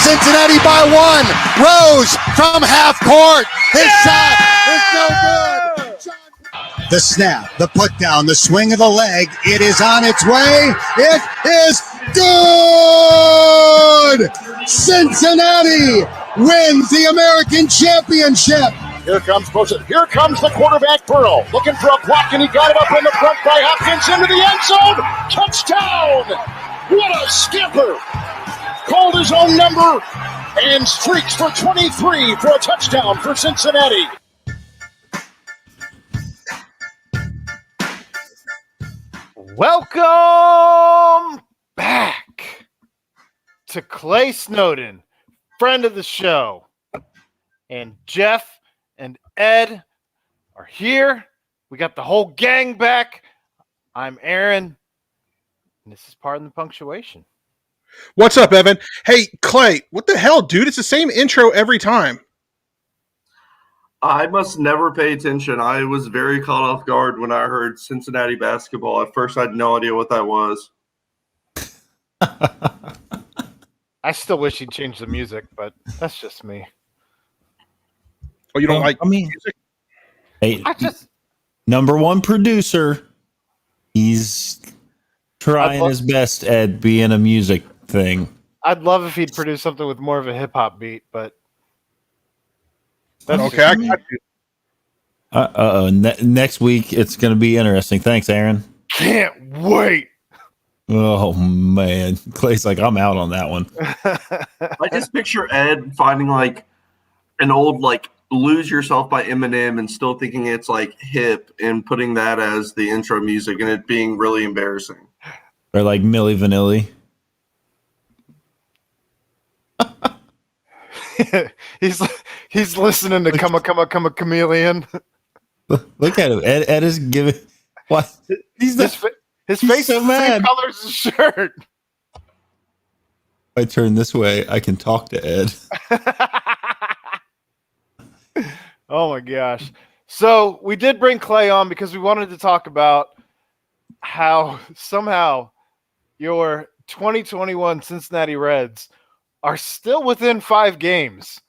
Cincinnati by 1. Rose from half court. His shot is no good. The snap, the put down, the swing of the leg. It is on its way. It is good. Cincinnati wins the American Championship. Here comes Bosa. Here comes the quarterback, Burrow. Looking for a block, and he got it up in the front by Hopkins into the end zone. Touchdown! What a skipper! Called his own number and streaks for 23 for a touchdown for Cincinnati. Welcome back to Clay Snowden, friend of the show, and Jeff and Ed are here. We got the whole gang back. I'm Aaron, and this is Pardon the Punctuation. What's up, Evan? Hey, Clay, what the hell, dude? It's the same intro every time. I must never pay attention. I was very caught off guard when I heard Cincinnati basketball. At first, I had no idea what that was. I still wish he'd change the music, but that's just me. Oh, you don't like music? Hey, number one producer. He's trying his best at being a music thing. I'd love if he'd produce something with more of a hip-hop beat, but... That's okay, I got you. Next week, it's going to be interesting. Thanks, Aaron. Can't wait! Oh, man. Clay's like, I'm out on that one. I just picture Ed finding, like, an old, like, Lose Yourself by Eminem and still thinking it's, like, hip and putting that as the intro music and it being really embarrassing. Or, like, Milli Vanilli. He's listening to Come a Chameleon. Look at him. Ed is giving... What? His face so is the mad. same color as his shirt. If I turn this way, I can talk to Ed. Oh my gosh. So we did bring Clay on because we wanted to talk about how somehow your 2021 Cincinnati Reds are still within 5 games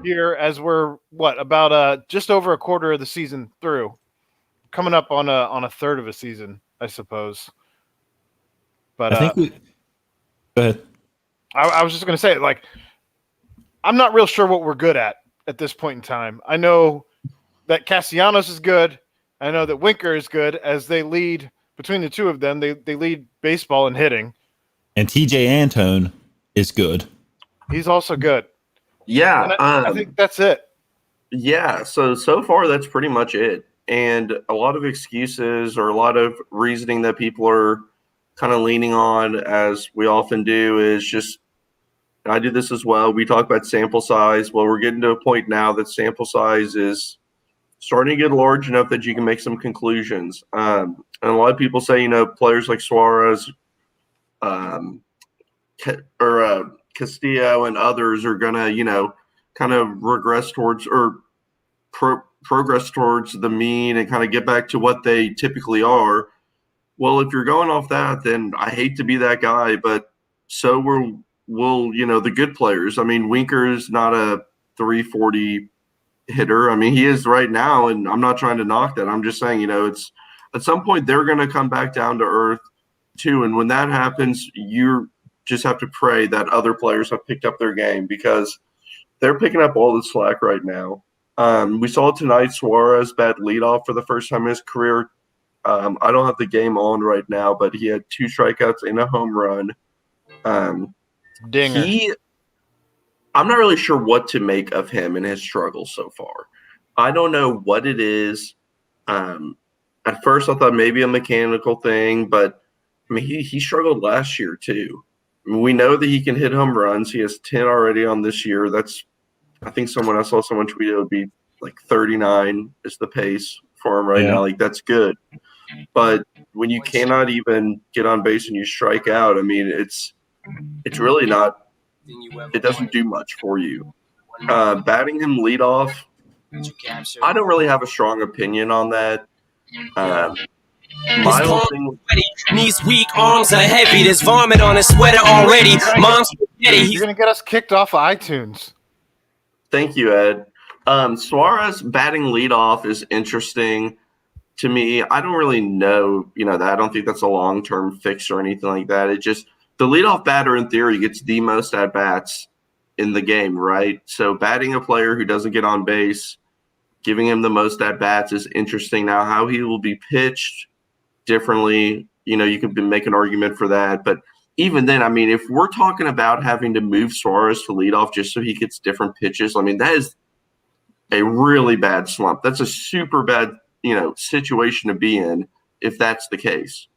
here as we're about just over a quarter of the season through, coming up on a third of a season, I suppose. But I think we go ahead. I was just going to say, like, I'm not real sure what we're good at this point in time. I know that Castellanos is good. I know that Winker is good as they lead between the two of them. They lead baseball in hitting. And TJ Antone is good. He's also good. Yeah. I think that's it. Yeah. So far, that's pretty much it. And a lot of excuses or a lot of reasoning that people are kind of leaning on, as we often do, is just, and I do this as well. We talk about sample size. Well, we're getting to a point now that sample size is starting to get large enough that you can make some conclusions. And a lot of people say, players like Suarez Castillo and others are going to, kind of regress towards or progress towards the mean and kind of get back to what they typically are. Well, if you're going off that, then I hate to be that guy, but so will the good players. I mean, Winker's not a 340 hitter. I mean, he is right now, and I'm not trying to knock that. I'm just saying, it's at some point they're going to come back down to earth too. And when that happens, you just have to pray that other players have picked up their game because they're picking up all the slack right now. We saw tonight Suarez bat leadoff for the first time in his career. I don't have the game on right now, but he had 2 strikeouts and a home run. Dinger. I'm not really sure what to make of him and his struggles so far. I don't know what it is. At first, I thought maybe a mechanical thing, but I mean, he struggled last year too. I mean, we know that he can hit home runs. He has 10 already on this year. I think I saw someone tweet it would be like 39 is the pace for him right now. Like, that's good. But when you cannot even get on base and you strike out, I mean, it's really not. It doesn't do much for you. Batting him leadoff, I don't really have a strong opinion on that. My His whole palms thing, sweaty, knees weak, arms are heavy. There's vomit on his sweater already. Mom's spaghetti. You're gonna get us kicked off of iTunes. thank you, Ed. Suarez batting leadoff is interesting to me. I don't really know, that. I don't think that's a long-term fix or anything like that. It just, the leadoff batter in theory gets the most at-bats in the game, right? So batting a player who doesn't get on base, giving him the most at-bats is interesting. Now, how he will be pitched differently, you could make an argument for that. But even then, I mean, if we're talking about having to move Suarez to leadoff just so he gets different pitches, I mean, that is a really bad slump. That's a super bad, situation to be in if that's the case.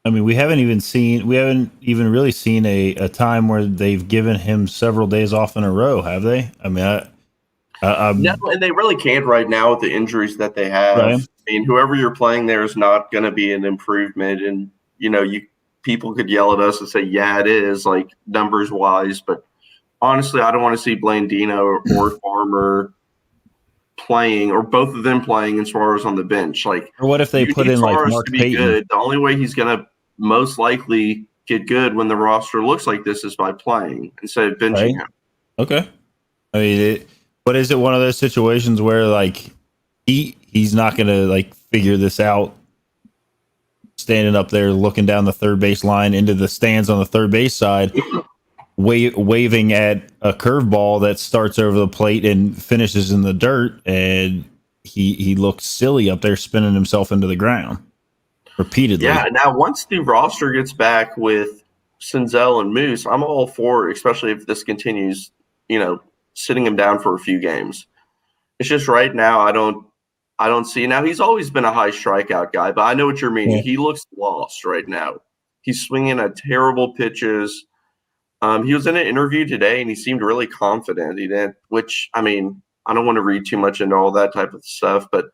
I mean, we haven't even really seen a time where they've given him several days off in a row, have they? I mean, No, and they really can't right now with the injuries that they have. Right. I mean, whoever you're playing there is not going to be an improvement. And, people could yell at us and say, yeah, it is, like, numbers wise. But honestly, I don't want to see Blandino or Farmer playing, or both of them playing, and Suarez on the bench. Like, or what if they put in like Suarez Mark to be Payton? good? The only way he's going to most likely get good when the roster looks like this is by playing instead of benching Right. him. Okay. I mean, but is it one of those situations where like he's not going to like figure this out, standing up there looking down the third base line into the stands on the third base side, waving at a curveball that starts over the plate and finishes in the dirt, and he looks silly up there spinning himself into the ground repeatedly. Yeah, now once the roster gets back with Senzel and Moose, I'm all for it, especially if this continues, sitting him down for a few games. It's just right now I don't see. Now, he's always been a high strikeout guy, but I know what you're meaning. Yeah. He looks lost right now. He's swinging at terrible pitches. He was in an interview today, and he seemed really confident. He didn't, which, I mean, I don't want to read too much into all that type of stuff, but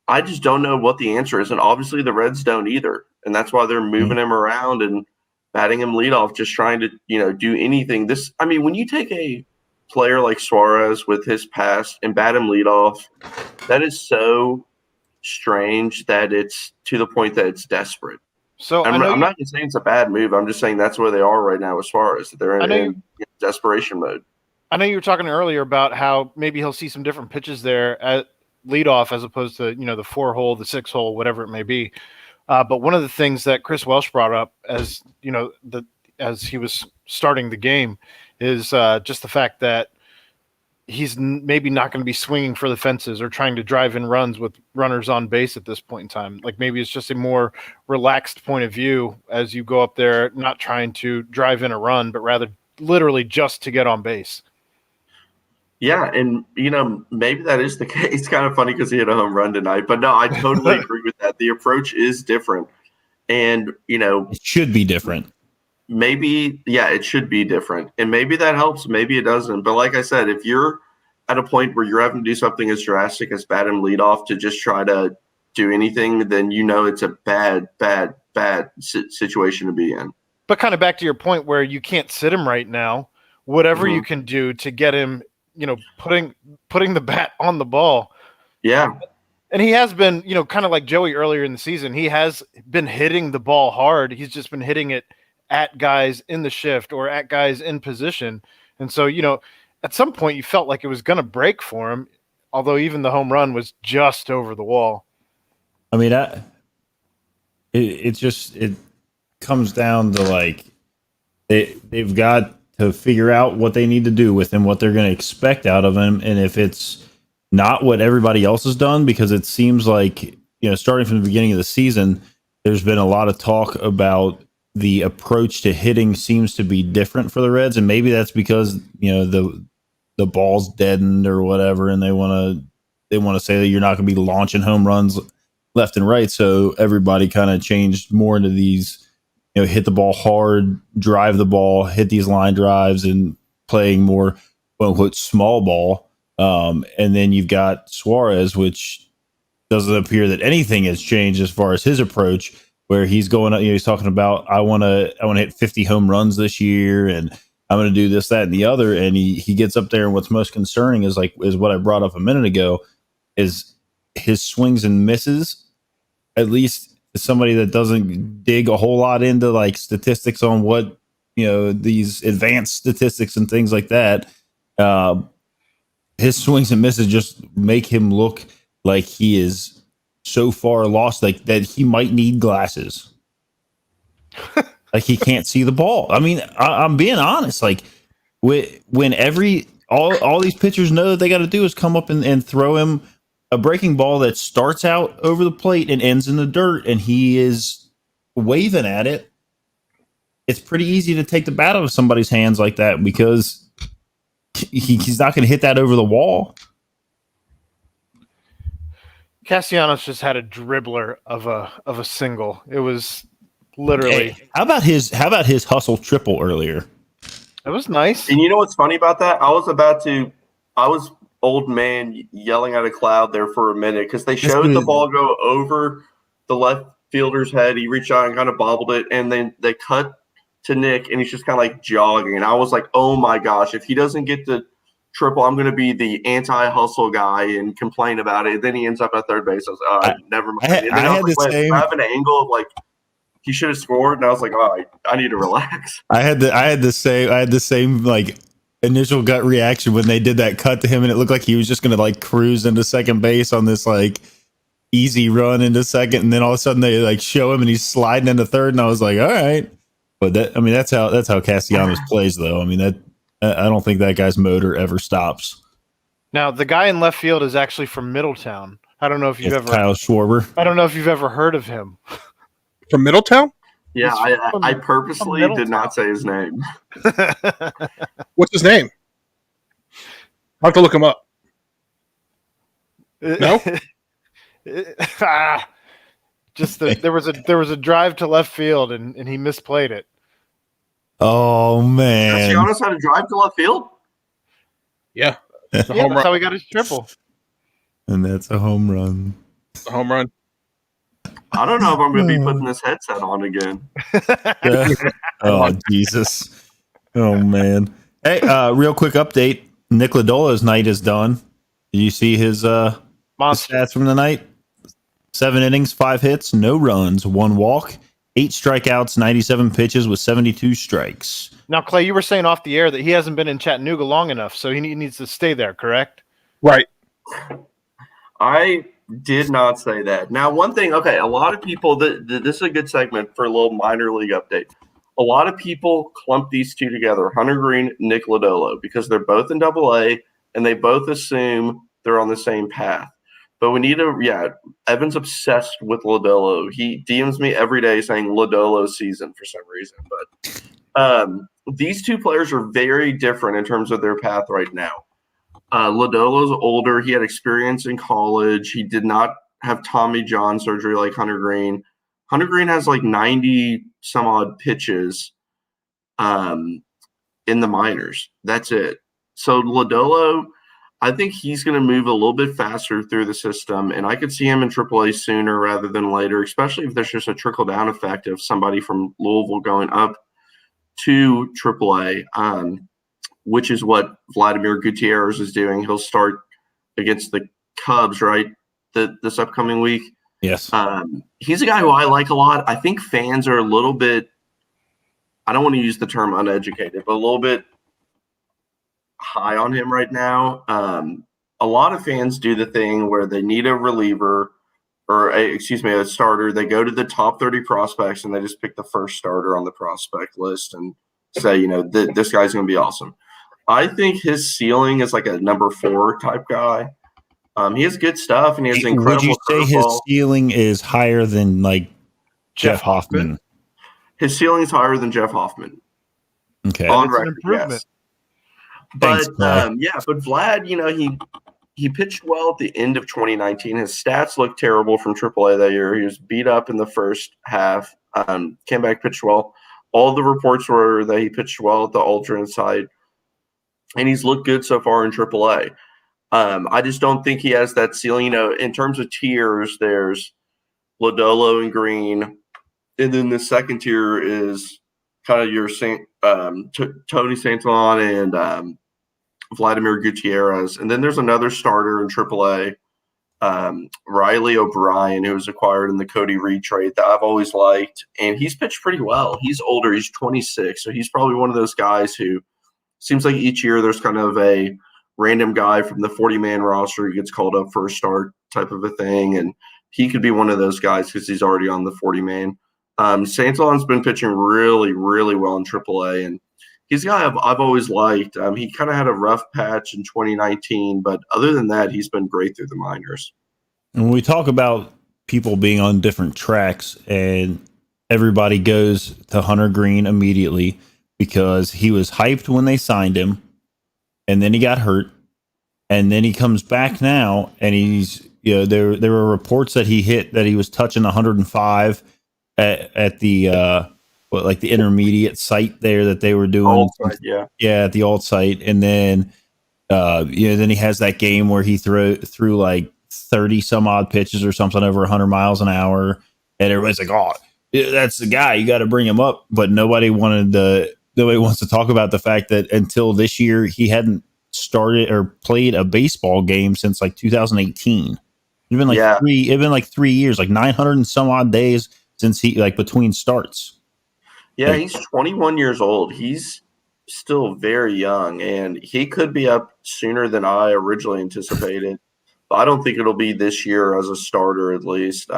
I just don't know what the answer is. And obviously the Reds don't either. And that's why they're moving him around and batting him leadoff, just trying to, do anything. When you take a player like Suarez with his past and bat him leadoff, that is so strange that it's to the point that it's desperate. So I'm not just saying it's a bad move. I'm just saying that's where they are right now as far as they're in desperation mode. I know you were talking earlier about how maybe he'll see some different pitches there at leadoff as opposed to, the 4-hole, the 6-hole, whatever it may be. But one of the things that Chris Welsh brought up as, as he was starting the game is just the fact that he's maybe not going to be swinging for the fences or trying to drive in runs with runners on base at this point in time. Like maybe it's just a more relaxed point of view as you go up there, not trying to drive in a run, but rather literally just to get on base. Yeah, and, maybe that is the case. It's kind of funny because he hit a home run tonight. But, no, I totally agree with that. The approach is different. And, it should be different. Maybe, it should be different. And maybe that helps. Maybe it doesn't. But like I said, if you're at a point where you're having to do something as drastic as bat him leadoff to just try to do anything, then it's a bad situation to be in. But kind of back to your point where you can't sit him right now, whatever you can do to get him, putting the bat on the ball. Yeah. And he has been, kind of like Joey earlier in the season, he has been hitting the ball hard. He's just been hitting it at guys in the shift or at guys in position. And so, at some point you felt like it was going to break for him, although even the home run was just over the wall. I mean, it comes down to like they've got to figure out what they need to do with him, what they're going to expect out of him. And if it's not what everybody else has done, because it seems like, starting from the beginning of the season, there's been a lot of talk about the approach to hitting seems to be different for the Reds. And maybe that's because, the ball's deadened or whatever. And they want to say that you're not going to be launching home runs left and right. So everybody kind of changed more into these, hit the ball hard, drive the ball, hit these line drives, and playing more quote unquote small ball. And then you've got Suarez, which doesn't appear that anything has changed as far as his approach, where he's going, he's talking about, I want to hit 50 home runs this year, and I'm going to do this, that, and the other. And he gets up there, and what's most concerning is what I brought up a minute ago, is his swings and misses at least somebody that doesn't dig a whole lot into like statistics on what, these advanced statistics and things like that, his swings and misses just make him look like he is so far lost, like that he might need glasses. Like he can't see the ball. I mean, I'm being honest. Like when all these pitchers know that they got to do is come up and throw him a breaking ball that starts out over the plate and ends in the dirt, and he is waving at it. It's pretty easy to take the bat out of somebody's hands like that because he's not going to hit that over the wall. Castellanos just had a dribbler of a single. It was literally. Hey, how about his hustle triple earlier? It was nice. And you know what's funny about that? I was old man yelling at a cloud there for a minute because they showed the ball go over the left fielder's head. He reached out and kind of bobbled it, and then they cut to Nick, and he's just kind of like jogging. And I was like, oh my gosh, if he doesn't get the triple, I'm going to be the anti-hustle guy and complain about it. Then he ends up at third base. I was like, never mind. And then I had an angle of like, he should have scored, and I was like, "Oh, I need to relax." I had the same like initial gut reaction when they did that cut to him, and it looked like he was just going to like cruise into second base on this like easy run into second, and then all of a sudden they like show him and he's sliding into third, and I was like, "All right." But that's how Castellanos plays, though. I mean, that I don't think that guy's motor ever stops. Now the guy in left field is actually from Middletown. I don't know if you've ever Kyle Schwarber. I don't know if you've ever heard of him. From Middletown? Yeah, I purposely did not say his name. What's his name? I'll have to look him up. No? There was a drive to left field and he misplayed it. Oh man! Castellanos had a drive to left field. Yeah, that's how he got his triple. And that's a home run. It's a home run. I don't know if I'm going to be putting this headset on again. Oh Jesus! Oh man! Hey, real quick update: Nick Lodolo's night is done. Did you see his stats from the night? 7 innings, 5 hits, no runs, 1 walk, 8 strikeouts, 97 pitches with 72 strikes. Now, Clay, you were saying off the air that he hasn't been in Chattanooga long enough, so he needs to stay there, correct? Right. I did not say that. Now, one thing, okay, a lot of people, this is a good segment for a little minor league update. A lot of people clump these two together, Hunter Green, Nick Lodolo, because they're both in AA, and they both assume they're on the same path. But we need to, Evan's obsessed with Lodolo. He DMs me every day saying Lodolo season for some reason. But these two players are very different in terms of their path right now. Lodolo's older. He had experience in college. He did not have Tommy John surgery like Hunter Green. Hunter Green has like 90 some odd pitches in the minors. That's it. So Lodolo, I think he's going to move a little bit faster through the system, and I could see him in AAA sooner rather than later, especially if there's just a trickle-down effect of somebody from Louisville going up to AAA, which is what Vladimir Gutierrez is doing. He'll start against the Cubs, right, this upcoming week. Yes. He's a guy who I like a lot. I think fans are a little bit – I don't want to use the term uneducated, but a little bit – high on him right now. A lot of fans do the thing where they need a reliever or a starter. They go to the top 30 prospects and they just pick the first starter on the prospect list and say, this guy's going to be awesome. I think his ceiling is like a number 4 type guy. He has good stuff and he has incredible. Would you say his ceiling is higher than like Jeff Hoffman? His ceiling is higher than Jeff Hoffman. Okay. On record, yes. But Thanks, but Vlad, he pitched well at the end of 2019. His stats looked terrible from AAA that year. He was beat up in the first half. Came back, pitched well. All the reports were that he pitched well at the alternate side, and he's looked good so far in AAA. I just don't think he has that ceiling. In terms of tiers, there's Lodolo and Green, and then the second tier is kind of your Tony Santillan and Vladimir Gutierrez. And then there's another starter in AAA Riley O'Brien, who was acquired in the Cody Reed trade that I've always liked, and he's pitched pretty well. He's older. He's 26, so he's probably one of those guys who seems like each year there's kind of a random guy from the 40-man roster who gets called up for a start type of a thing, and he could be one of those guys because he's already on the 40-man. Santillan's been pitching really, really well in AAA, and he's a guy I've always liked. He kind of had a rough patch in 2019, but other than that, he's been great through the minors. And when we talk about people being on different tracks, and everybody goes to Hunter Green immediately because he was hyped when they signed him, and then he got hurt, and then he comes back now, and he's, you know, there were reports that he was touching 105 at the like the intermediate site there that they were doing. Alt site, yeah, at the alt site, and then then he has that game where he threw like 30 some odd pitches or something over 100 miles an hour, and everybody's like, "Oh, that's the guy. You got to bring him up." But nobody wants to talk about the fact that until this year he hadn't started or played a baseball game since like 2018. It's been like 3 years, like 900 and some odd days since he, like, between starts. Yeah, he's 21 years old. He's still very young, and he could be up sooner than I originally anticipated. But I don't think it'll be this year as a starter, at least.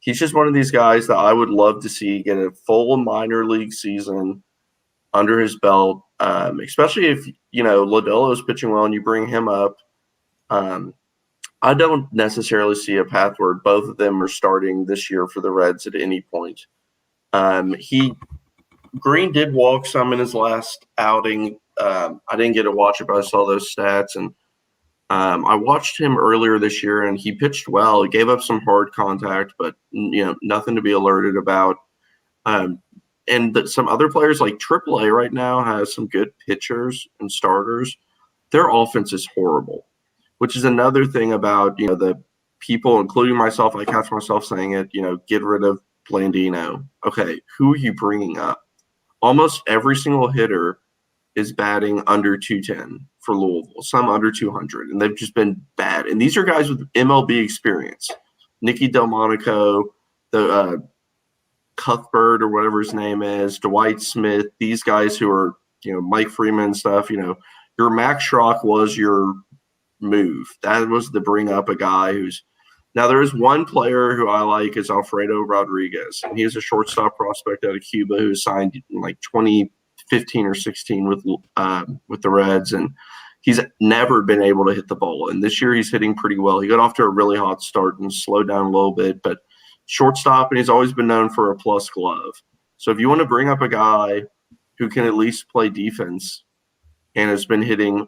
He's just one of these guys that I would love to see get a full minor league season under his belt, especially if, Lodolo's pitching well and you bring him up. I don't necessarily see a path where both of them are starting this year for the Reds at any point. Green did walk some in his last outing. I didn't get to watch it, but I saw those stats, and I watched him earlier this year, and he pitched well. He gave up some hard contact, but nothing to be alerted about. Some other players like AAA right now has some good pitchers and starters. Their offense is horrible, which is another thing about the people, including myself. I catch myself saying it. Get rid of Blandino. Okay, who are you bringing up? Almost every single hitter is batting under 210 for Louisville, some under 200, and they've just been bad. And these are guys with MLB experience. Nicky Delmonico, the Cuthbert or whatever his name is, Dwight Smith, these guys who are, Mike Freeman and stuff, your Max Schrock was your move. That was to bring up a guy who's – now there is one player who I like is Alfredo Rodriguez. And he is a shortstop prospect out of Cuba who signed in like 2015 or 16 with the Reds, and he's never been able to hit the ball. And this year he's hitting pretty well. He got off to a really hot start and slowed down a little bit, but shortstop, and he's always been known for a plus glove. So if you want to bring up a guy who can at least play defense and has been hitting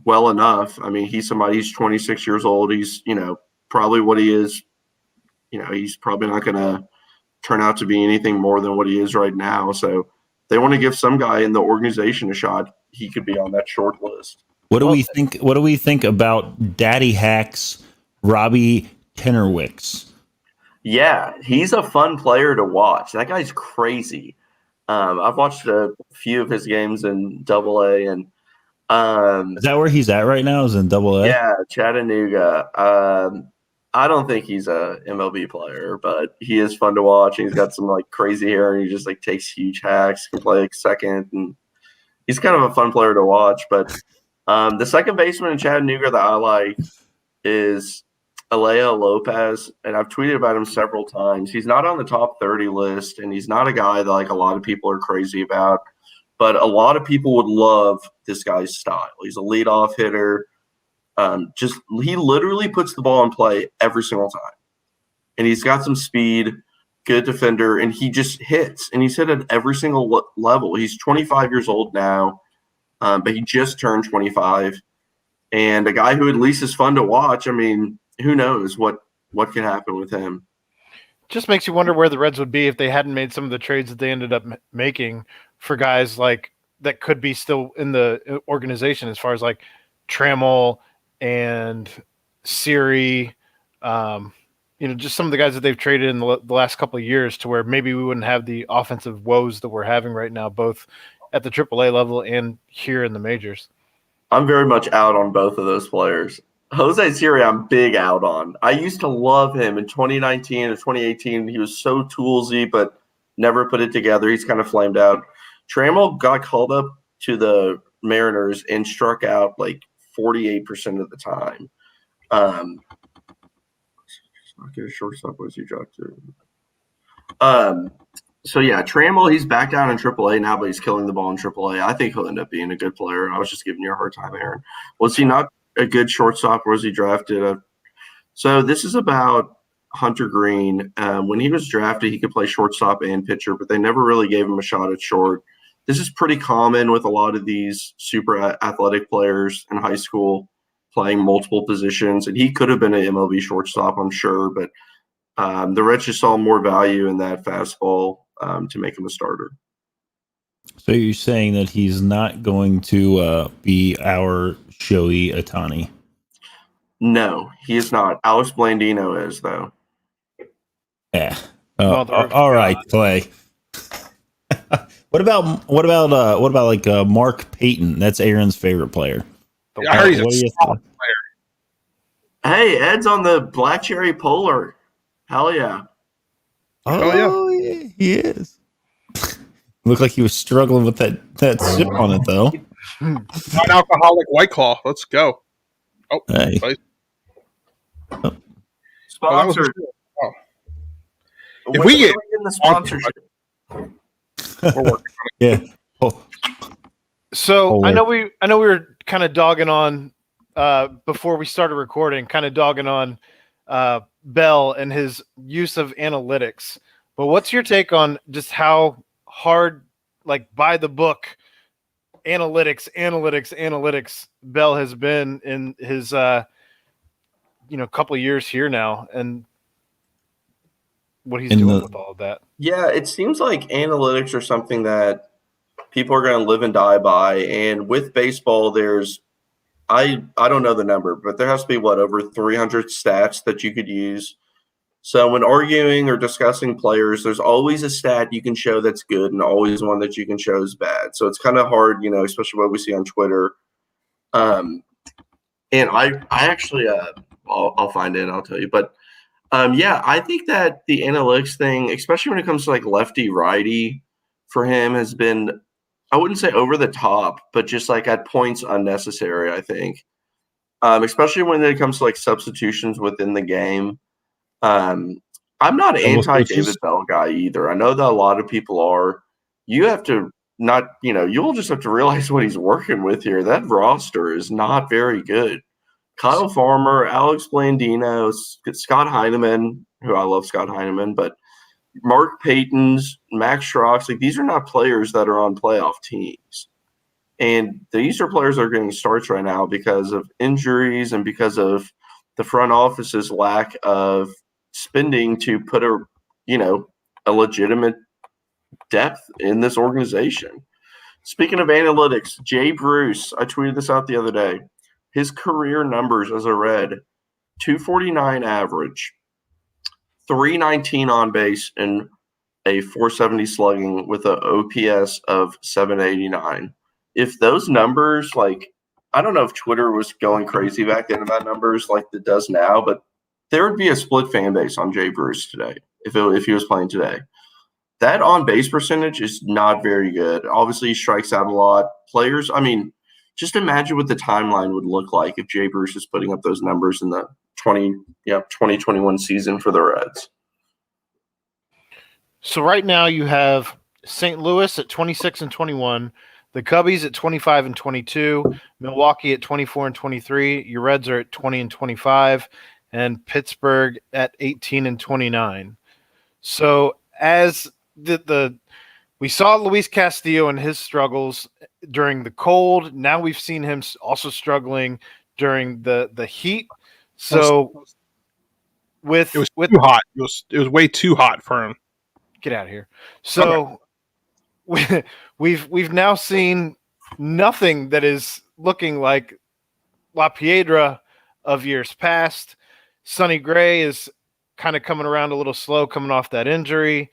well enough, I mean, he's 26 years old. He's, probably what he is. He's probably not going to turn out to be anything more than what he is right now. So they want to give some guy in the organization a shot. He could be on that short list. What do we think? What do we think about Daddy Hacks, Robbie Tennerwicks? Yeah, he's a fun player to watch. That guy's crazy. I've watched a few of his games in Double-A, and is that where he's at right now? Is in Double-A? Yeah, Chattanooga. I don't think he's a MLB player, but he is fun to watch. He's got some like crazy hair, and he just like takes huge hacks, can play like second, and he's kind of a fun player to watch. But the second baseman in Chattanooga that I like is Elea Lopez, and I've tweeted about him several times. He's not on the top 30 list, and he's not a guy that like a lot of people are crazy about, but a lot of people would love this guy's style. He's a leadoff hitter. He literally puts the ball in play every single time, and he's got some speed, good defender, and he just hits, and he's hit at every single level. He's 25 years old now, but he just turned 25, and a guy who at least is fun to watch. I mean, who knows what can happen with him? Just makes you wonder where the Reds would be if they hadn't made some of the trades that they ended up making for guys like that could be still in the organization, as far as like Trammell and Siri, just some of the guys that they've traded in the last couple of years, to where maybe we wouldn't have the offensive woes that we're having right now, both at the AAA level and here in the majors. I'm very much out on both of those players. Jose Siri, I'm big out on. I used to love him in 2019 or 2018. He was so toolsy, but never put it together. He's kind of flamed out. Trammell got called up to the Mariners and struck out like 48% of the time. Not get a shortstop. Was he dropped to? So yeah, Trammell, he's back down in AAA now, but he's killing the ball in AAA. I think he'll end up being a good player. I was just giving you a hard time, Aaron. Was he not a good shortstop, or was he drafted? So this is about Hunter Green. When he was drafted, he could play shortstop and pitcher, but they never really gave him a shot at short. This is pretty common with a lot of these super athletic players in high school playing multiple positions, and he could have been an MLB shortstop, I'm sure, but the Reds just saw more value in that fastball to make him a starter. So you're saying that he's not going to be our Shohei Ohtani? No, he is not. Alex Blandino is, though. Yeah. All right, Clay. What about like Mark Payton? That's Aaron's favorite player. I heard he's a solid player. Hey, Ed's on the Black Cherry Polar. Hell yeah. Oh yeah, he is. Looked like he was struggling with that sip on it though. Non-alcoholic White Claw. Let's go. Oh, hey. Sponsored. If we get in the sponsorship, we're working on it. Yeah. So I know we were kind of dogging on before we started recording, kind of dogging on Bell and his use of analytics. But what's your take on just how hard, like by the book, analytics Bell has been in his couple of years here now, and what he's doing with all of that? Yeah, it seems like analytics are something that people are going to live and die by. And with baseball, there's I don't know the number, but there has to be over 300 stats that you could use. So when arguing or discussing players, there's always a stat you can show that's good and always one that you can show is bad. So it's kind of hard, especially what we see on Twitter. And I actually I'll find it and I'll tell you. But yeah, I think that the analytics thing, especially when it comes to like lefty righty, for him has been, I wouldn't say over the top, but just like at points unnecessary, I think. Especially when it comes to like substitutions within the game. I'm not an anti-David Bell guy either. I know that a lot of people are. You have to not, you'll just have to realize what he's working with here. That roster is not very good. Kyle Farmer, Alex Blandino, Scott Heineman, who I love Scott Heineman, but Mark Payton's, Max Schrock's, like these are not players that are on playoff teams. And these are players that are getting starts right now because of injuries and because of the front office's lack of spending to put a legitimate depth in this organization. Speaking of analytics, Jay Bruce, I tweeted this out the other day. His career numbers as a Red, 249 average, 319 on base, and a 470 slugging with an OPS of 789. If those numbers, like, I don't know if Twitter was going crazy back then about numbers like it does now, but there would be a split fan base on Jay Bruce today if he was playing today. That on-base percentage is not very good. Obviously, he strikes out a lot. Players, just imagine what the timeline would look like if Jay Bruce is putting up those numbers in the 2021 season for the Reds. So right now you have St. Louis at 26 and 21, the Cubbies at 25 and 22, Milwaukee at 24 and 23, your Reds are at 20 and 25, and Pittsburgh at 18 and 29. So as we saw Luis Castillo and his struggles during the cold. Now we've seen him also struggling during the heat. So it was too hot. It was way too hot for him. Get out of here. So we've now seen nothing that is looking like La Piedra of years past. Sonny Gray is kind of coming around a little slow, coming off that injury.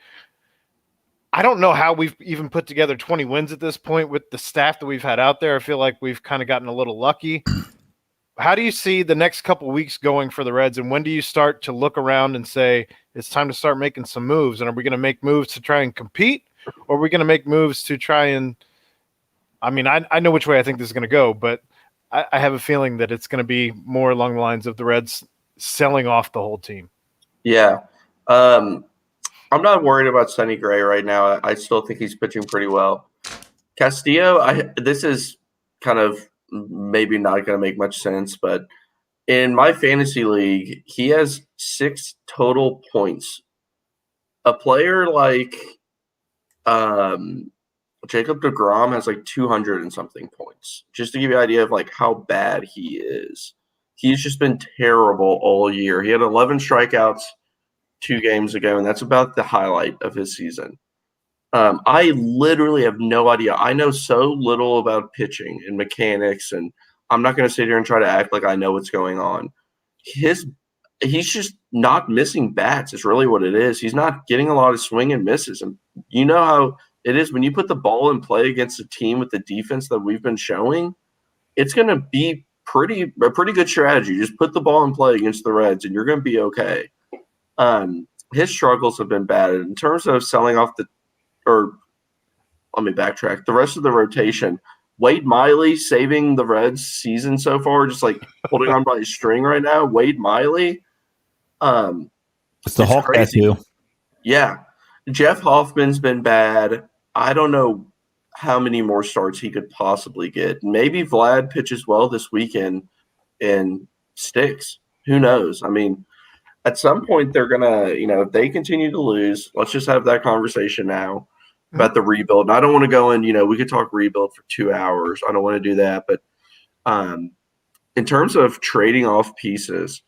I don't know how we've even put together 20 wins at this point with the staff that we've had out there. I feel like we've kind of gotten a little lucky. how do you see the next couple weeks going for the Reds, and when do you start to look around and say it's time to start making some moves? And are we going to make moves to try and compete, or are we going to make moves to try and? I mean, I know which way I think this is going to go, but I have a feeling that it's going to be more along the lines of the Reds selling off the whole team. Yeah. I'm not worried about Sonny Gray right now. I still think he's pitching pretty well. Castillo, this is kind of maybe not going to make much sense, but in my fantasy league, he has 6 total points. A player like Jacob deGrom has like 200 and something points. Just to give you an idea of like how bad he is. He's just been terrible all year. He had 11 strikeouts 2 games ago, and that's about the highlight of his season. I literally have no idea. I know so little about pitching and mechanics, and I'm not going to sit here and try to act like I know what's going on. He's just not missing bats is really what it is. He's not getting a lot of swing and misses. And you know how it is when you put the ball in play against a team with the defense that we've been showing, it's going to be a pretty good strategy. Just put the ball in play against the Reds, and you're going to be okay. His struggles have been bad. In terms of selling off let me backtrack. The rest of the rotation, Wade Miley saving the Reds season so far, just like holding on by a string right now. Wade Miley. It's the Hulk tattoo. Yeah. Jeff Hoffman's been bad. I don't know how many more starts he could possibly get. Maybe Vlad pitches well this weekend and sticks. Who knows? I mean, at some point they're going to, if they continue to lose, let's just have that conversation now about the rebuild. And I don't want to go in, we could talk rebuild for 2 hours. I don't want to do that. But in terms of trading off pieces,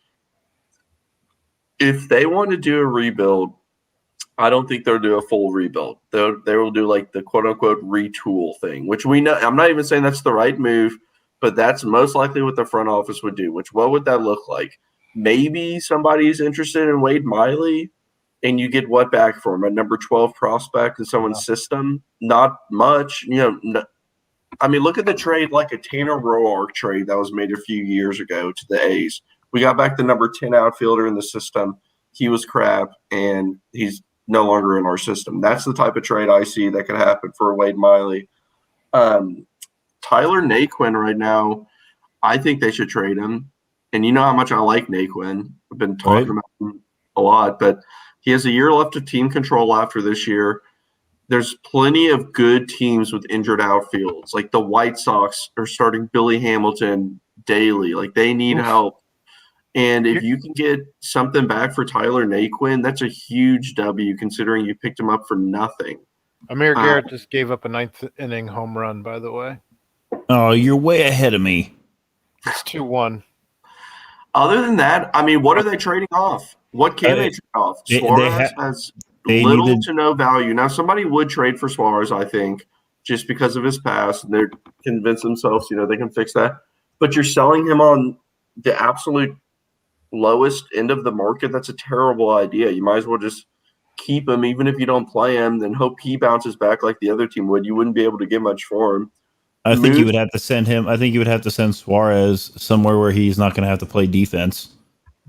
if they want to do a rebuild, I don't think they'll do a full rebuild. They will do like the quote unquote retool thing, which we know. I'm not even saying that's the right move, but that's most likely what the front office would do. What would that look like? Maybe somebody's interested in Wade Miley, and you get what back for him? A number 12 prospect in someone's system? Not much. I mean, look at the trade like a Tanner Roark trade that was made a few years ago to the A's. We got back the number 10 outfielder in the system. He was crap, and he's no longer in our system. That's the type of trade I see that could happen for Wade Miley. Tyler Naquin right now, I think they should trade him. And you know how much I like Naquin. I've been talking about him a lot, but he has a year left of team control after this year. There's plenty of good teams with injured outfields. Like the White Sox are starting Billy Hamilton daily. Like they need help. And if you can get something back for Tyler Naquin, that's a huge W considering you picked him up for nothing. Amir Garrett just gave up a 9th inning home run, by the way. Oh, you're way ahead of me. It's 2-1. Other than that, I mean, what are they trading off? What can they trade off? Suarez has little to no value. Now, somebody would trade for Suarez, I think, just because of his past. And they're convinced themselves, they can fix that. But you're selling him on the absolute lowest end of the market. That's a terrible idea. You might as well just keep him, even if you don't play him, then hope he bounces back like the other team would. You wouldn't be able to get much for him. I think you would have to send him. I think you would have to send Suarez somewhere where he's not going to have to play defense.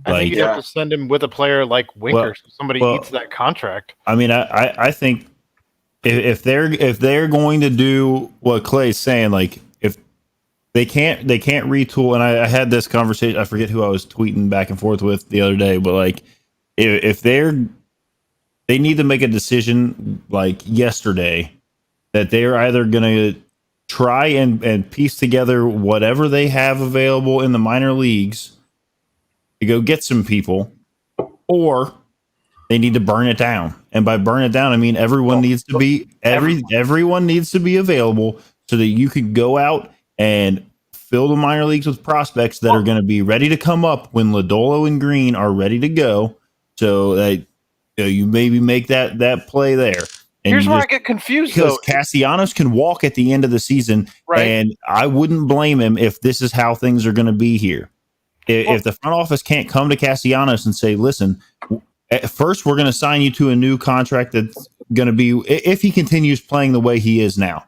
I think you'd have to send him with a player like Winker, so somebody eats that contract. I mean, I think if they're going to do what Clay's saying, like if they can't retool. And I had this conversation. I forget who I was tweeting back and forth with the other day, but like if they need to make a decision like yesterday that they're either going to try and piece together whatever they have available in the minor leagues to go get some people, or they need to burn it down. And by burn it down, I mean everyone needs to be everyone needs to be available so that you could go out and fill the minor leagues with prospects that are going to be ready to come up when Lodolo and Green are ready to go. So that you maybe make that play there. And here's where I get confused, because Castellanos can walk at the end of the season, and I wouldn't blame him if this is how things are going to be here. If the front office can't come to Castellanos and say, listen, at first we're going to sign you to a new contract that's going to be, if he continues playing the way he is now,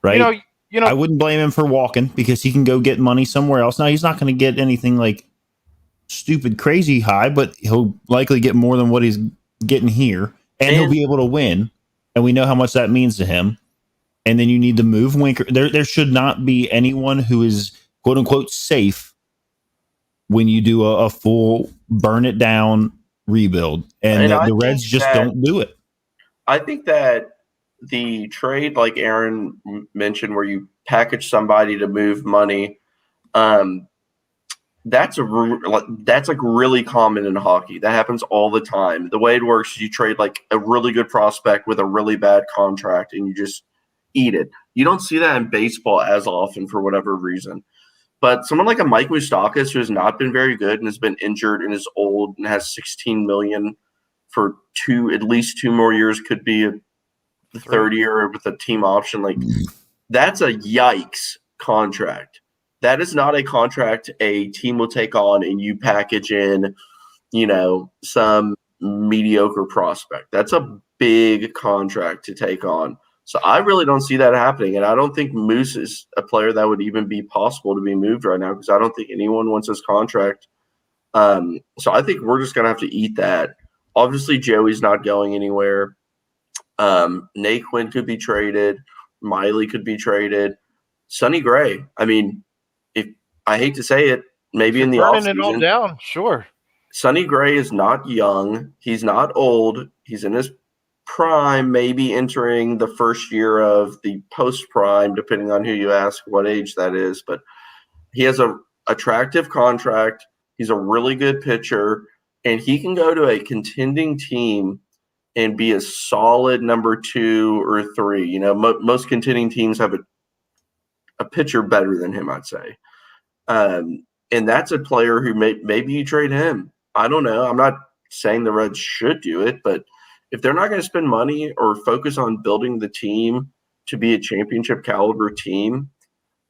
right? I wouldn't blame him for walking because he can go get money somewhere else. Now he's not going to get anything like stupid crazy high, but he'll likely get more than what he's getting here, and he'll be able to win. And we know how much that means to him. And then you need to move Winker. There should not be anyone who is quote unquote safe when you do a full burn it down rebuild, and the Reds just don't do it. I think that the trade, like Aaron mentioned, where you package somebody to move money, that's like really common in hockey. That happens all the time. The way it works is you trade like a really good prospect with a really bad contract, and you just eat it. You don't see that in baseball as often for whatever reason. But someone like a Mike Moustakas, who has not been very good and has been injured and is old and has $16 million for at least 2 more years, could be the third year with a team option. Like, that's a yikes contract. That is not a contract a team will take on and you package in, some mediocre prospect. That's a big contract to take on. So I really don't see that happening. And I don't think Moose is a player that would even be possible to be moved right now, because I don't think anyone wants his contract. So I think we're just going to have to eat that. Obviously, Joey's not going anywhere. Naquin could be traded. Miley could be traded. Sonny Gray. I mean, I hate to say it, maybe in the offseason. Burning it all down, sure. Sonny Gray is not young. He's not old. He's in his prime, maybe entering the first year of the post-prime, depending on who you ask what age that is. But he has a attractive contract. He's a really good pitcher, and he can go to a contending team and be a solid number 2 or 3. Most contending teams have a pitcher better than him, I'd say. And that's a player who maybe you trade him. I don't know. I'm not saying the Reds should do it, but if they're not going to spend money or focus on building the team to be a championship caliber team,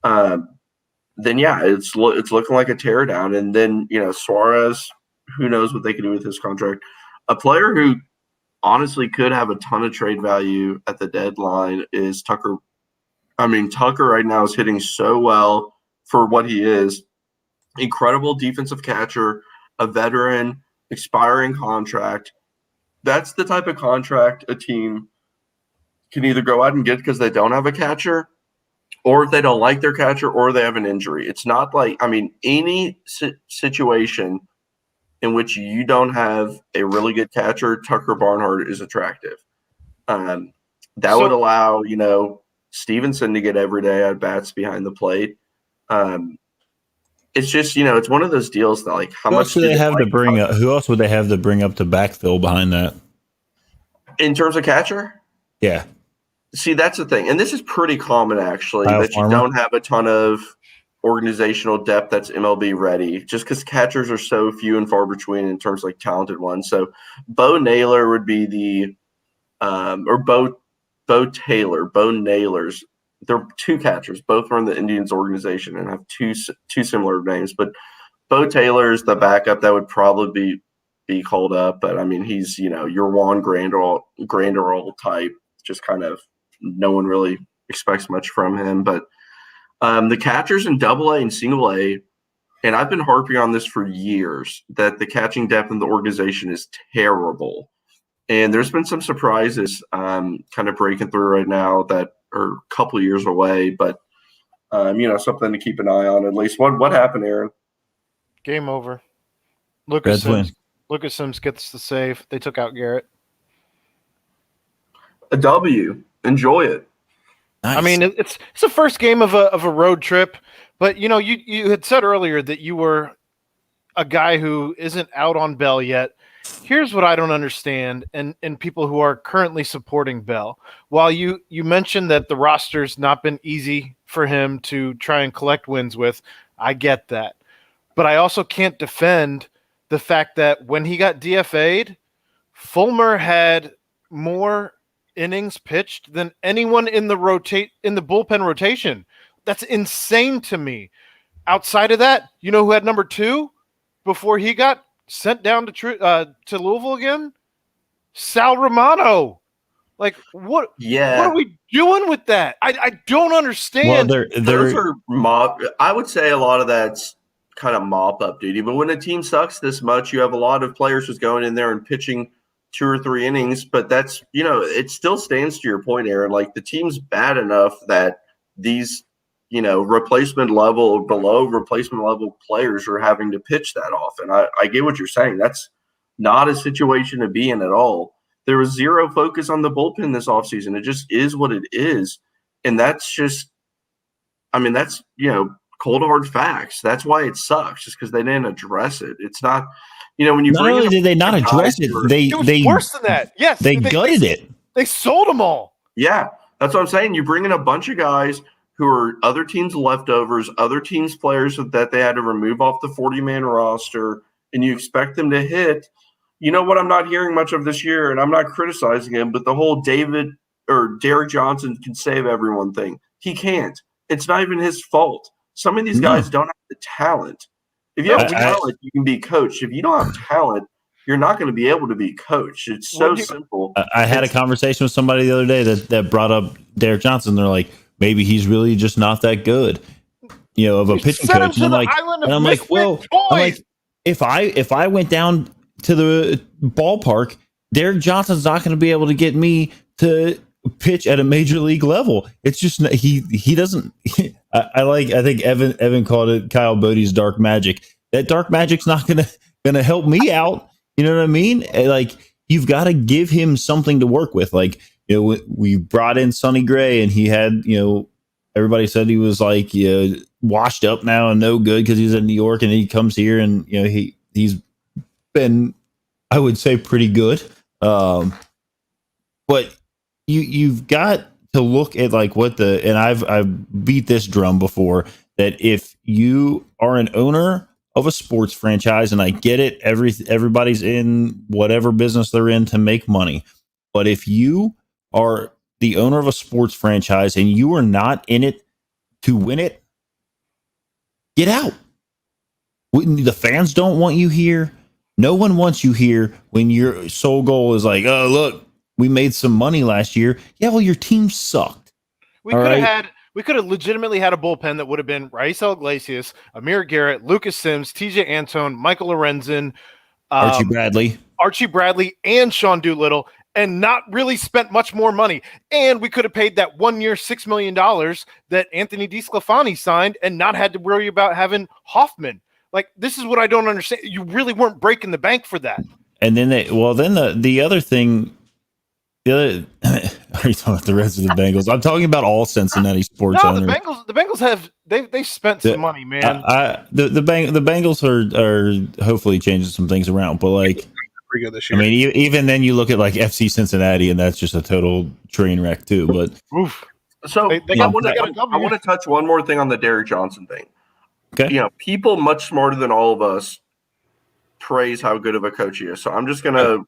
then yeah, it's looking like a teardown. And then, Suarez, who knows what they can do with his contract. A player who honestly could have a ton of trade value at the deadline is Tucker. I mean, Tucker right now is hitting so well for what he is. Incredible defensive catcher, a veteran, expiring contract. That's the type of contract a team can either go out and get because they don't have a catcher, or if they don't like their catcher, or they have an injury. It's not like, any situation in which you don't have a really good catcher, Tucker Barnhart is attractive. That would allow, Stevenson to get everyday at bats behind the plate. It's just, it's one of those deals that, like, how much do they have to bring up? Who else would they have to bring up to backfill behind that? In terms of catcher? Yeah. See, that's the thing. And this is pretty common, actually, Kyle that Farmer? you don't have a ton of organizational depth that's MLB ready, just because catchers are so few and far between in terms of, like, talented ones. So Bo Naylor would be the or Bo Taylor, Bo Naylors. They're 2 catchers. Both are in the Indians organization and have two similar names. But Bo Taylor is the backup that would probably be called up. But, he's, your Juan Granderol type. Just kind of no one really expects much from him. But the catchers in AA and single A, and I've been harping on this for years, that the catching depth in the organization is terrible. And there's been some surprises kind of breaking through right now that are a couple of years away, but something to keep an eye on at least. What happened, Aaron? Game over. Lucas Sims gets the save. They took out Garrett. A W. Enjoy it. Nice. It's the first game of a road trip, but you had said earlier that you were a guy who isn't out on Bell yet. Here's what I don't understand, and people who are currently supporting Bell. While you mentioned that the roster's not been easy for him to try and collect wins with, I get that. But I also can't defend the fact that when he got DFA'd, Fulmer had more innings pitched than anyone in the bullpen rotation. That's insane to me. Outside of that, who had number 2 before he got sent down to Louisville again? Sal Romano. Like what? Yeah. What are we doing with that? I don't understand. Well, Those are mop. I would say a lot of that's kind of mop up duty. But when a team sucks this much, you have a lot of players just going in there and pitching 2 or 3 innings. But that's, it still stands to your point, Aaron. Like the team's bad enough that these, replacement level, below replacement level players are having to pitch that often. I get what you're saying. That's not a situation to be in at all. There was zero focus on the bullpen this offseason. It just is what it is. And that's just, that's, cold hard facts. That's why it sucks, just because they didn't address it. It's not, when you not bring only did they not address it, it was worse than that. Yes. They gutted it. They sold them all. Yeah. That's what I'm saying. You bring in a bunch of guys who are other teams' leftovers, other teams' players that they had to remove off the 40-man roster, and you expect them to hit. You know what I'm not hearing much of this year, and I'm not criticizing him, but the whole Derek Johnson can save everyone thing. He can't. It's not even his fault. Some of these guys don't have the talent. If you have talent, you can be coached. If you don't have talent, you're not going to be able to be coached. It's so simple. I had a conversation with somebody the other day that brought up Derek Johnson. They're like, maybe he's really just not that good, of a pitching coach. And I'm like, if I went down to the ballpark, Derek Johnson's not going to be able to get me to pitch at a major league level. It's just he doesn't. I think Evan called it Kyle Bodie's dark magic. That dark magic's not gonna help me out. You know what I mean? Like you've got to give him something to work with. Like we brought in Sonny Gray, and he had everybody said he was like washed up now and no good because he's in New York, and he comes here and he's been, I would say, pretty good. But you've got to look at like and I've beat this drum before, that if you are an owner of a sports franchise, and I get it, everybody's in whatever business they're in to make money. But if you are the owner of a sports franchise and you are not in it to win it, get out. The fans don't want you here. No one wants you here when your sole goal is like, oh, look, we made some money last year. Yeah, well, your team sucked. We could have legitimately had a bullpen that would have been Raisel Iglesias, Amir Garrett, Lucas Sims, TJ Antone, Michael Lorenzen, Archie Bradley, and Sean Doolittle, and not really spent much more money. And we could have paid that 1 year, $6 million that Anthony DeSclafani signed and not had to worry about having Hoffman. Like, this is what I don't understand. You really weren't breaking the bank for that. And then the other thing, are you talking about the rest of the Bengals? I'm talking about all Cincinnati sports owners. The Bengals have they spent some money, man. The Bengals are hopefully changing some things around, but like, pretty good this year. I mean, even then you look at like FC Cincinnati, and that's just a total train wreck too. But so I want to touch one more thing on the Derek Johnson thing. Okay, people much smarter than all of us praise how good of a coach he is. So I'm just gonna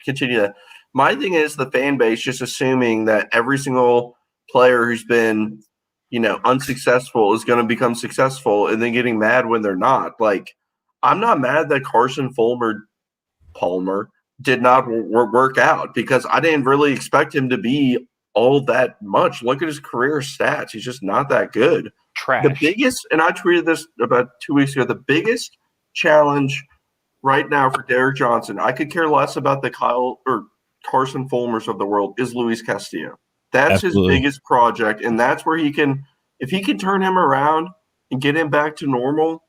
continue that. My thing is the fan base just assuming that every single player who's been, unsuccessful is going to become successful, and then getting mad when they're not. Like, I'm not mad that Carson Palmer did not work out, because I didn't really expect him to be all that much. Look at his career stats. He's just not that good. Trash. The biggest, and I tweeted this about 2 weeks ago, the biggest challenge right now for Derek Johnson, I could care less about the Carson Fulmers of the world, is Luis Castillo. That's Absolutely. His biggest project, and that's where if he can turn him around and get him back to normal,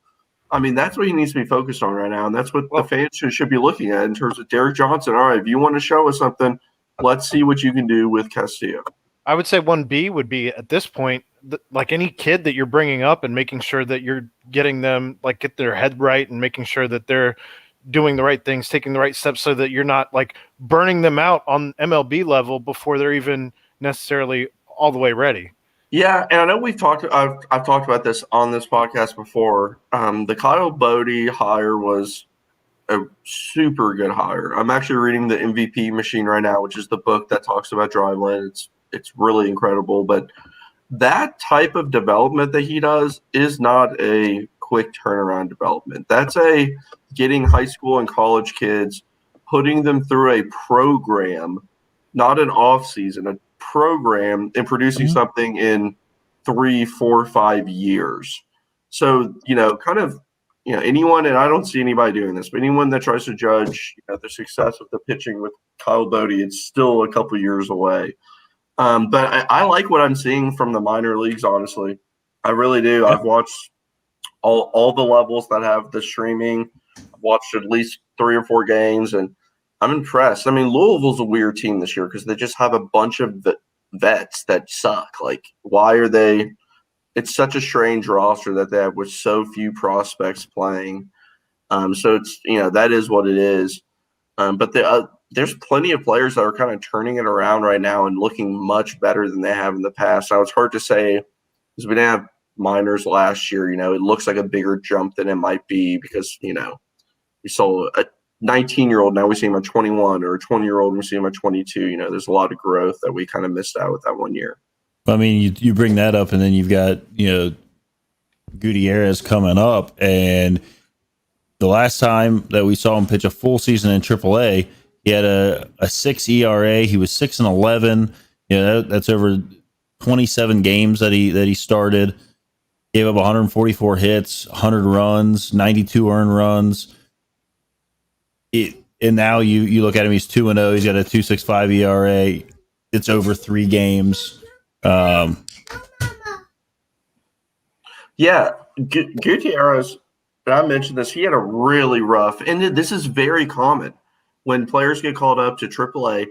I mean, that's what he needs to be focused on right now, and that's what the fans should be looking at in terms of Derek Johnson. All right, if you want to show us something, let's see what you can do with Castillo. I would say 1B would be, at this point, like any kid that you're bringing up and making sure that you're getting them, like, get their head right and making sure that they're doing the right things, taking the right steps, so that you're not like burning them out on MLB level before they're even necessarily all the way ready. Yeah, and I know I've talked about this on this podcast before. The Kyle Bodie hire was a super good hire. I'm actually reading the MVP Machine right now, which is the book that talks about driveline. It's really incredible, but that type of development that he does is not a quick turnaround development. That's a getting high school and college kids, putting them through a program not an off season, a program, and producing something in 3, 4, 5 years. So, anyone, and I don't see anybody doing this, but anyone that tries to judge the success of the pitching with Kyle Bodie, it's still a couple years away. But I like what I'm seeing from the minor leagues, honestly. I really do. I've watched all the levels that have the streaming. I've watched at least 3 or 4 games, and I'm impressed. I mean, Louisville's a weird team this year because they just have a bunch of vets that suck. Like, why are they – it's such a strange roster that they have with so few prospects playing. So it's that is what it is. But there's plenty of players that are kind of turning it around right now and looking much better than they have in the past. Now it's hard to say because we didn't have minors last year. It looks like a bigger jump than it might be because we saw a 19-year-old, now we see him at 21, or a 20-year-old, we see him at 22. There's a lot of growth that we kind of missed out with that 1 year. I mean, you bring that up, and then you've got Gutierrez coming up, and the last time that we saw him pitch a full season in AAA, he had a 6 ERA. He was 6-11. That's over 27 games that he started. Gave up 144 hits, 100 runs, 92 earned runs. And now you look at him, he's 2-0. He's got a 2.65 ERA. It's over 3 games. Gutierrez, and I mentioned this, he had a really rough, and this is very common when players get called up to AAA.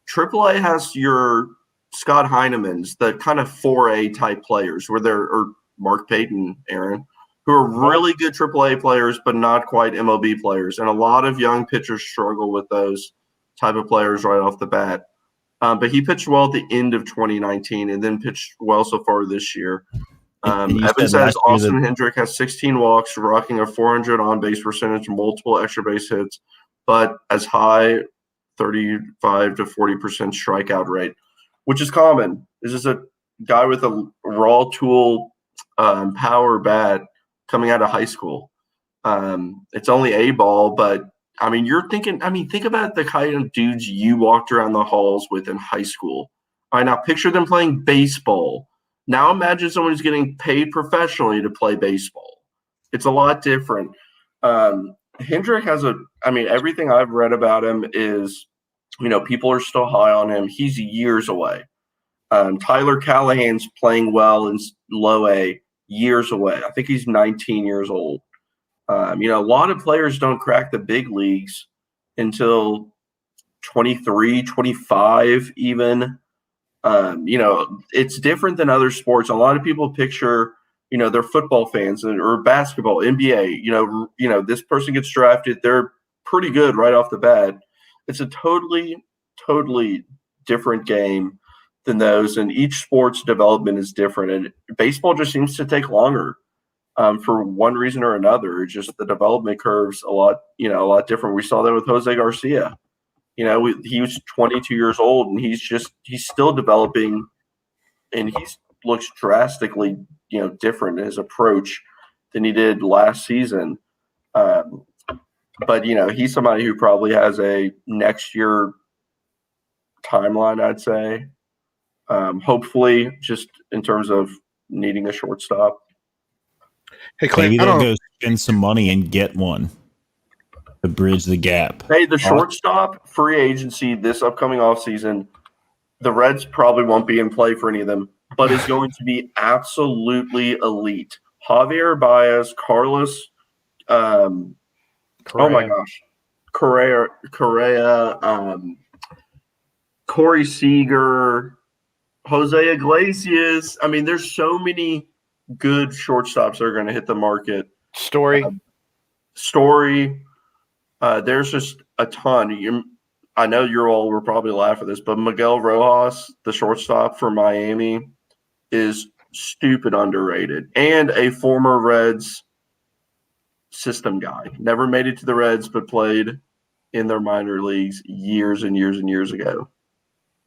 AAA has your Scott Heinemans, the kind of 4A type players, or Mark Payton, Aaron, who are really good AAA players, but not quite MLB players. And a lot of young pitchers struggle with those type of players right off the bat. But he pitched well at the end of 2019 and then pitched well so far this year. Evan says Austin Hendrick has 16 walks, rocking a 400 on-base percentage, multiple extra base hits, but as high 35 to 40% strikeout rate, which is common. This is a guy with a raw tool power bat coming out of high school. It's only A ball, but I mean, think about the kind of dudes you walked around the halls with in high school. All right, now picture them playing baseball. Now imagine someone who's getting paid professionally to play baseball. It's a lot different. Hendrick has everything I've read about him is, people are still high on him. He's years away. Tyler Callahan's playing well in low A, years away. I think he's 19 years old. A lot of players don't crack the big leagues until 23, 25 even. It's different than other sports. A lot of people picture, they're football fans or basketball, NBA. This person gets drafted. They're pretty good right off the bat. It's a totally, totally different game than those. And each sport's development is different. And baseball just seems to take longer. For one reason or another. Just the development curve's a lot different. We saw that with Jose Garcia. He was 22 years old, and he's still developing, and he looks drastically, different in his approach than he did last season. But he's somebody who probably has a next year timeline, I'd say. Hopefully, just in terms of needing a shortstop. Hey, Clay, maybe they'll go spend some money and get one to bridge the gap. Hey, the shortstop free agency this upcoming offseason, the Reds probably won't be in play for any of them, but is going to be absolutely elite. Javier Baez, Carlos, oh my gosh, Correa, Corey Seager, Jose Iglesias. I mean, there's so many good shortstops that are going to hit the market. Story. There's just a ton. I know you're all will probably laugh at this, but Miguel Rojas, the shortstop for Miami, is stupid underrated and a former Reds system guy. Never made it to the Reds, but played in their minor leagues years and years and years ago.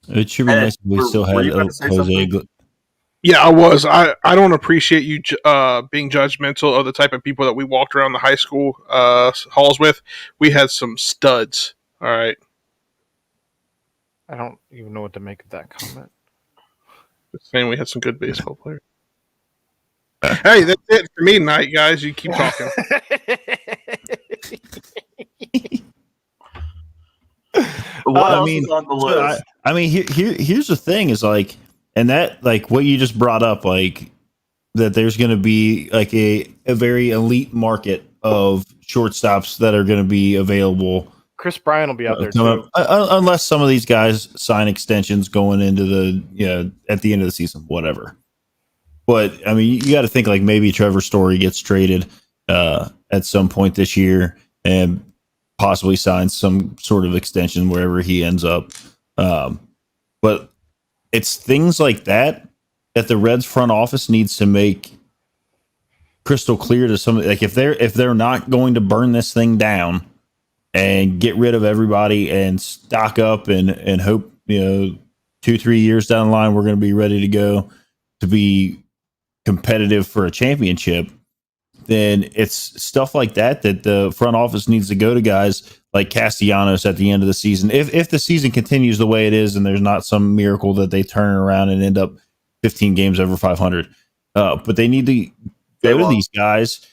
It should be nice if we still had Jose. Yeah, I was. I don't appreciate you being judgmental of the type of people that we walked around the high school halls with. We had some studs. All right. I don't even know what to make of that comment. Just saying we had some good baseball players. Hey, that's it for me tonight, guys. You keep talking. What I else mean, is on the so list? here's the thing is like, and that like what you just brought up, like that there's going to be like a very elite market of shortstops that are going to be available. Chris Bryan will be out there coming too. up, unless some of these guys sign extensions going into the at the end of the season, whatever. But I mean, you got to think like maybe Trevor Story gets traded at some point this year and possibly signs some sort of extension wherever he ends up. But it's things like that the Reds front office needs to make crystal clear to some. Like if they're not going to burn this thing down and get rid of everybody and stock up and hope 2-3 years down the line we're going to be ready to go to be competitive for a championship, then it's stuff like that the front office needs to go to guys like Castellanos at the end of the season. If the season continues the way it is and there's not some miracle that they turn around and end up 15 games over 500, but they need to go to these guys.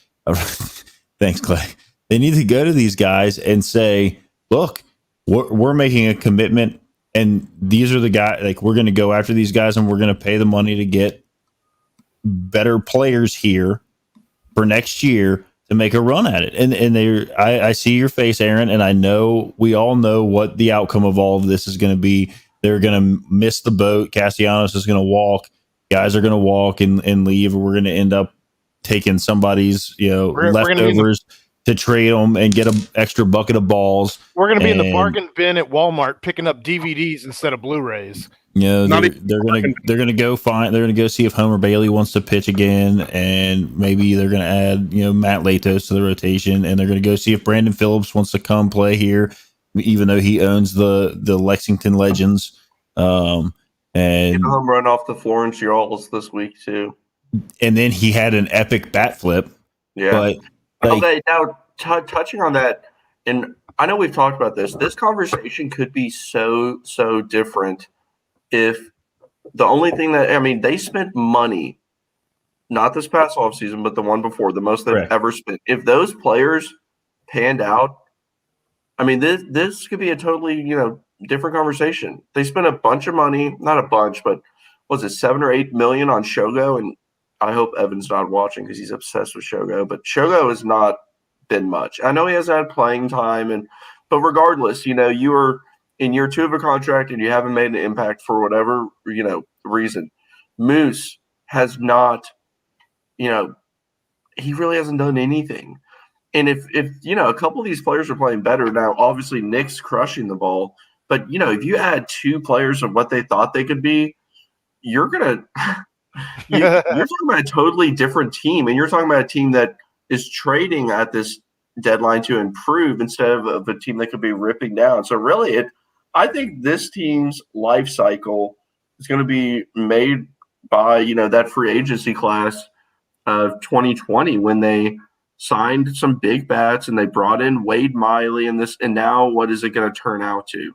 Thanks, Clay. They need to go to these guys and say, look, we're making a commitment and these are the guys, like we're going to go after these guys and we're going to pay the money to get better players here for next year to make a run at it. And I see your face, Aaron, and I know we all know what the outcome of all of this is going to be. They're going to miss the boat. Castellanos is going to walk. Guys are going to walk and leave. We're going to end up taking somebody's leftovers to trade them and get an extra bucket of balls. We're going to be in the bargain bin at Walmart picking up DVDs instead of Blu-rays. They're gonna go see if Homer Bailey wants to pitch again, and maybe they're gonna add Matt Latos to the rotation, and they're gonna go see if Brandon Phillips wants to come play here, even though he owns the Lexington Legends. And home run off the Florence Yarls this week too, and then he had an epic bat flip. Yeah, but okay. Now touching on that, and I know we've talked about this. This conversation could be so different. If the only thing they spent money, not this past offseason, but the one before, the most they've ever spent. If those players panned out, this could be a totally, different conversation. They spent a bunch of money, not a bunch, but was it $7 or $8 million on Shogo? And I hope Evan's not watching because he's obsessed with Shogo, but Shogo has not been much. I know he hasn't had playing time, but regardless, you were in year 2 of a contract and you haven't made an impact for whatever, reason. Moose has not, he really hasn't done anything. And if a couple of these players are playing better now, obviously Nick's crushing the ball, but if you add 2 players of what they thought they could be, you're talking about a totally different team, and you're talking about a team that is trading at this deadline to improve instead of a team that could be ripping down. So really, I think this team's life cycle is going to be made by, that free agency class of 2020 when they signed some big bats and they brought in Wade Miley and now what is it going to turn out to?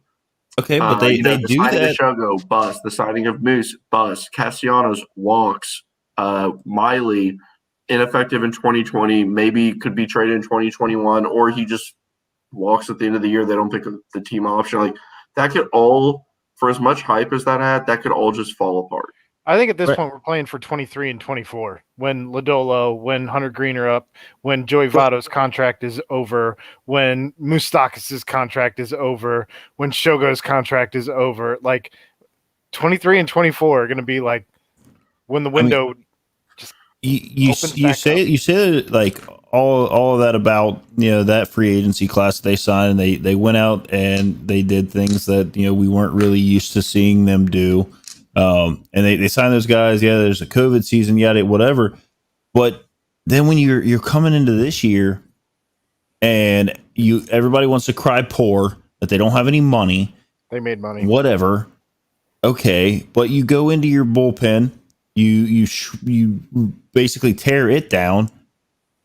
Okay, but they the do signing that. Of Shogo, bust. The signing of Moose, bust. Castellanos, walks. Miley, ineffective in 2020, maybe could be traded in 2021, or he just walks at the end of the year. They don't pick the team option. Like, that could all, for as much hype as that could all just fall apart. I think at this point we're playing for 23 and 24. When Lodolo, when Hunter Green are up, when Joey Votto's contract is over, when Moustakas' contract is over, when Shogo's contract is over. Like 23 and 24 are going to be like when the window you say like all of that about that free agency class that they signed, and they went out and they did things that we weren't really used to seeing them do. And they signed those guys. Yeah, there's a COVID season, yada, whatever. But then when you're coming into this year, and everybody wants to cry poor that they don't have any money. They made money. Whatever. Okay, but you go into your bullpen, you basically tear it down.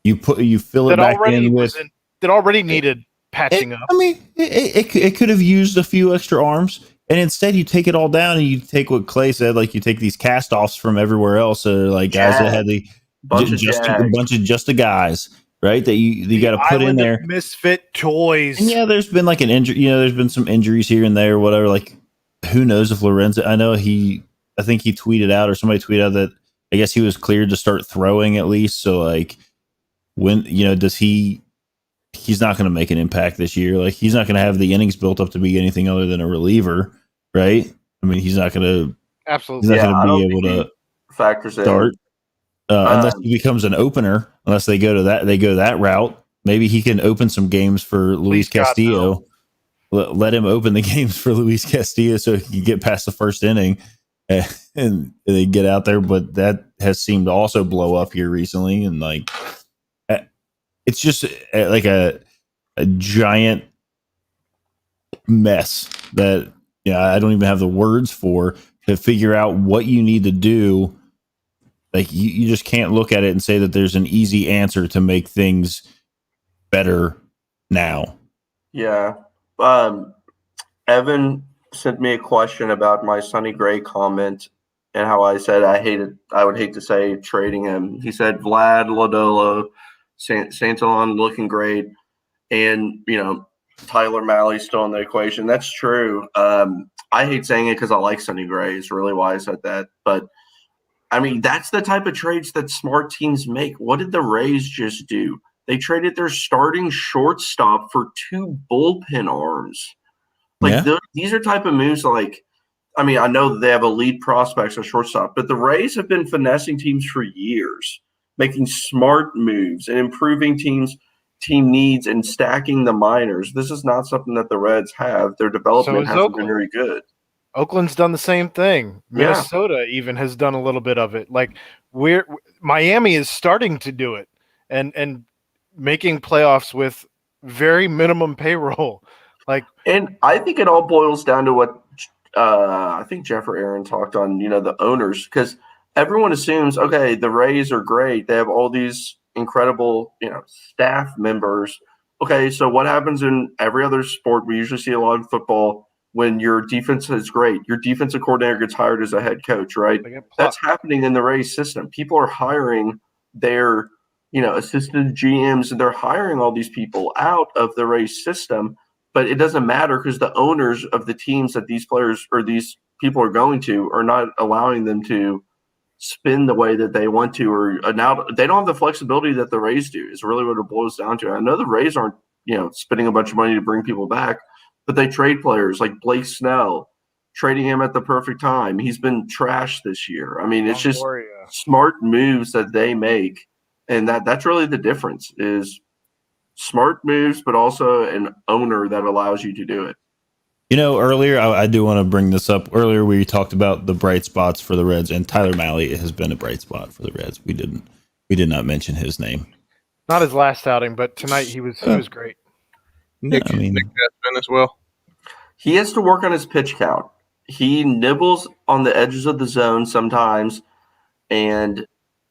You fill it back in with that already needed patching up. I mean, it could have used a few extra arms. And instead, you take it all down and you take what Clay said, like you take these cast offs from everywhere else, like guys that had the Bunch of just a Jags. bunch of just the guys, right? That you got to put in Island there. of misfit toys. And yeah, there's been like an injury. There's been some injuries here and there, whatever. Like, who knows if Lorenzo? I think he tweeted out or somebody tweeted out that I guess he was cleared to start throwing at least. So like, when does he? He's not going to make an impact this year. Like, he's not going to have the innings built up to be anything other than a reliever, right? I mean, he's not going to. Absolutely. He's not going to be able to factors start unless he becomes an opener. Unless they go that route. Maybe he can open some games for Luis Castillo. Let him open the games for Luis Castillo so he can get past the first inning and they get out there. But that has seemed to also blow up here recently, and like. It's just like a giant mess that I don't even have the words for to figure out what you need to do. Like you just can't look at it and say that there's an easy answer to make things better now. Yeah. Evan sent me a question about my Sonny Gray comment and how I said I would hate to say trading him. He said Vlad, Lodolo, Santillan looking great, and Tyler Malley's still in the equation. That's true. I hate saying it because I like Sonny Gray. Is really why I said that. But I mean, that's the type of trades that smart teams make. What did the Rays just do? They traded their starting shortstop for 2 bullpen arms. These are type of moves. Like, I mean, I know that they have elite prospects at shortstop, but the Rays have been finessing teams for years, making smart moves and improving team needs and stacking the minors. This is not something that the Reds have. Their development hasn't been very good. Oakland's done the same thing. Minnesota even has done a little bit of it. Like Miami is starting to do it and making playoffs with very minimum payroll. And I think it all boils down to what I think Jeff or Aaron talked on, the owners, because everyone assumes, okay, the Rays are great. They have all these incredible, staff members. Okay, so what happens in every other sport? We usually see a lot in football when your defense is great. Your defensive coordinator gets hired as a head coach, right? That's happening in the Rays system. People are hiring their, assistant GMs, and they're hiring all these people out of the Rays system. But it doesn't matter because the owners of the teams that these players or these people are going to are not allowing them to spin the way that they want to, or now they don't have the flexibility that the Rays do, is really what it boils down to. I know the Rays aren't, spending a bunch of money to bring people back, but they trade players like Blake Snell, trading him at the perfect time. He's been trashed this year. I mean, it's just smart moves that they make. And that's really the difference, is smart moves, but also an owner that allows you to do it. Earlier, I do want to bring this up. Earlier, we talked about the bright spots for the Reds, and Tyler Malley has been a bright spot for the Reds. We did not mention his name. Not his last outing, but tonight he was great. Nick has been as well. He has to work on his pitch count. He nibbles on the edges of the zone sometimes, and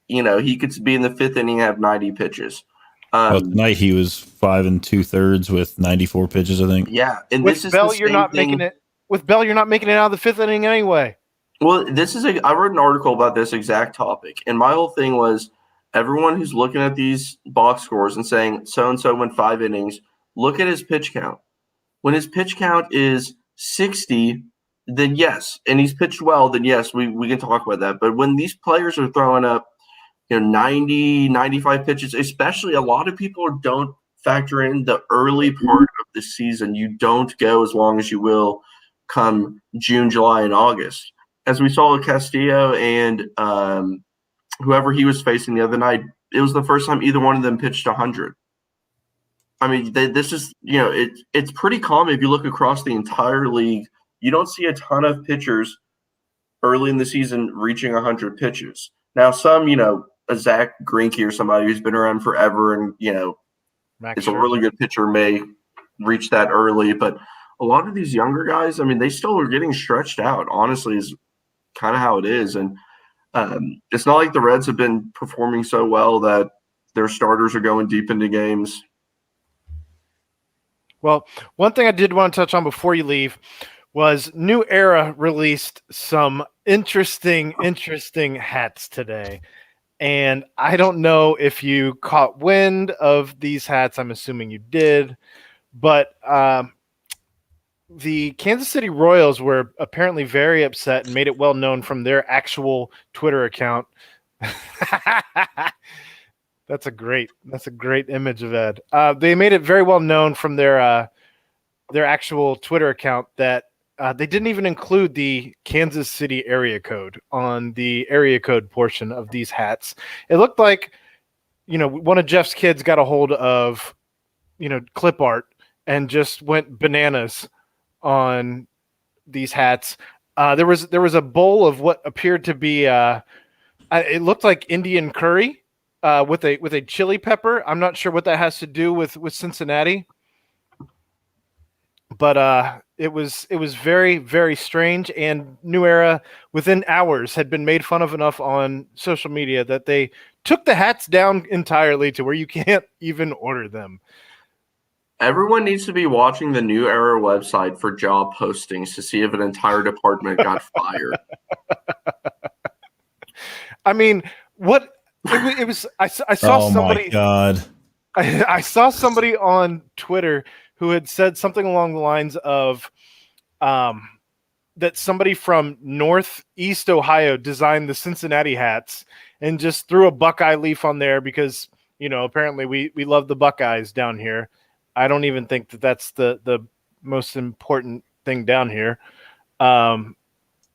he could be in the 5th inning and have 90 pitches. Tonight he was 5 2/3 with 94 pitches, I think. Yeah, and with Bell, you're not making it. With Bell, you're not making it out of the 5th inning anyway. Well, I wrote an article about this exact topic, and my whole thing was everyone who's looking at these box scores and saying so and so went 5 innings, look at his pitch count. When his pitch count is 60, then yes, and he's pitched well, then yes, we can talk about that. But when these players are throwing up 90, 95 pitches, especially, a lot of people don't factor in the early part of the season. You don't go as long as you will come June, July, and August. As we saw with Castillo and whoever he was facing the other night, it was the first time either one of them pitched 100. I mean, this is, it's pretty common if you look across the entire league. You don't see a ton of pitchers early in the season reaching 100 pitches. Now, some, a Zach Greinke or somebody who's been around forever and, is a really good pitcher may reach that early. But a lot of these younger guys, I mean, they still are getting stretched out, honestly, is kind of how it is. And it's not like the Reds have been performing so well that their starters are going deep into games. Well, one thing I did want to touch on before you leave, was New Era released some interesting hats today. And I don't know if you caught wind of these hats. I'm assuming you did. But the Kansas City Royals were apparently very upset and made it well known from their actual Twitter account. That's a great image of Ed. They made it very well known from their actual Twitter account that they didn't even include the Kansas City area code on the area code portion of these hats. It looked like, one of Jeff's kids got a hold of, clip art and just went bananas on these hats. There was a bowl of what appeared to be it looked like Indian curry with a chili pepper. I'm not sure what that has to do with Cincinnati, but it was very, very strange. And New Era within hours had been made fun of enough on social media that they took the hats down entirely to where you can't even order them. Everyone needs to be watching the New Era website for job postings to see if an entire department got fired. I mean, what it was? I saw somebody. My God. I saw somebody on Twitter who had said something along the lines of that somebody from Northeast Ohio designed the Cincinnati hats and just threw a Buckeye leaf on there because, apparently we love the Buckeyes down here. I don't even think that that's the most important thing down here.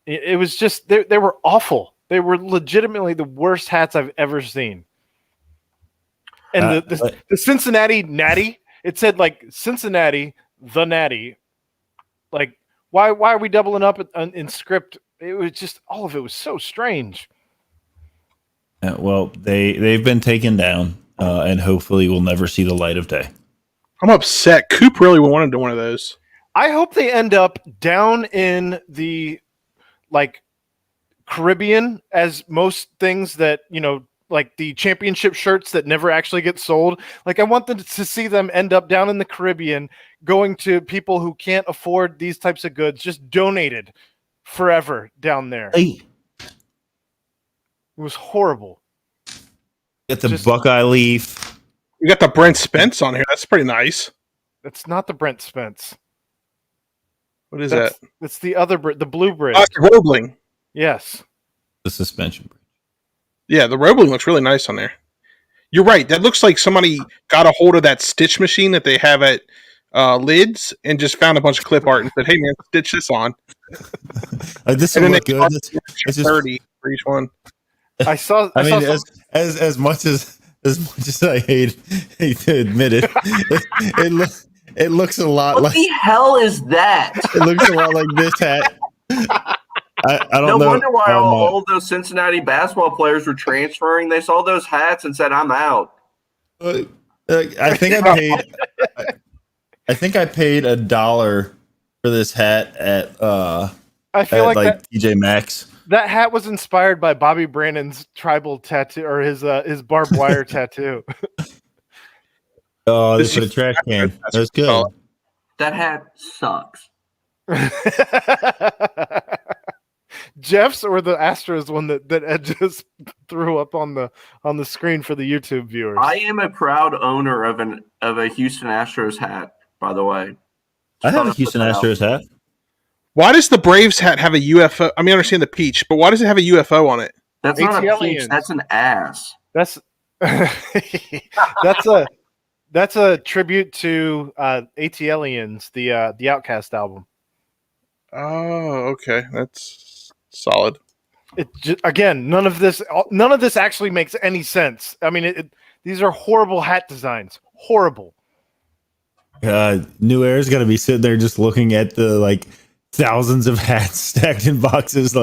It was just they were awful. They were legitimately the worst hats I've ever seen. And the Cincinnati Natty, it said like Cincinnati the Natty. Like why are we doubling up in script? It was just all of it was so strange. Well, they've been taken down, and hopefully will never see the light of day. I'm upset. Coop really wanted one of those. I hope they end up down in the Caribbean, as most things that, like the championship shirts that never actually get sold. Like I want them to see them end up down in the Caribbean, going to people who can't afford these types of goods, just donated forever down there. Hey. It was horrible. Get the Buckeye leaf. You got the Brent Spence on here. That's pretty nice. That's not the Brent Spence. What is that? It's the other the blue bridge. Roebling. Yes. The suspension bridge. Yeah, the Roebling looks really nice on there. You're right. That looks like somebody got a hold of that stitch machine that they have at Lids and just found a bunch of clip art and said, "Hey man, stitch this on." This will look good. It's just 30 for each one. As much as I hate to admit it, it looks a lot what like. What the hell is that? It looks a lot like this hat. I don't know. No wonder why all those Cincinnati basketball players were transferring. They saw those hats and said, "I'm out." I think I paid $1 for this hat at I feel like TJ Maxx. That hat was inspired by Bobby Brannon's tribal tattoo or his barbed wire tattoo. Oh, this is a trash can. That's good. That hat sucks. Jeff's or the Astros one that Ed just threw up on the screen for the YouTube viewers. I am a proud owner of a Houston Astros hat, by the way. I have a Houston Astros hat. Why does the Braves hat have a UFO? I mean, I understand the peach, but why does it have a UFO on it? That's not a peach. That's an ass. That's that's a tribute to ATLians, the Outcast album. Oh, okay, that's solid. Again, none of this actually makes any sense. I mean, these are horrible hat designs. Horrible. New Era's got to be sitting there just looking at the thousands of hats stacked in boxes.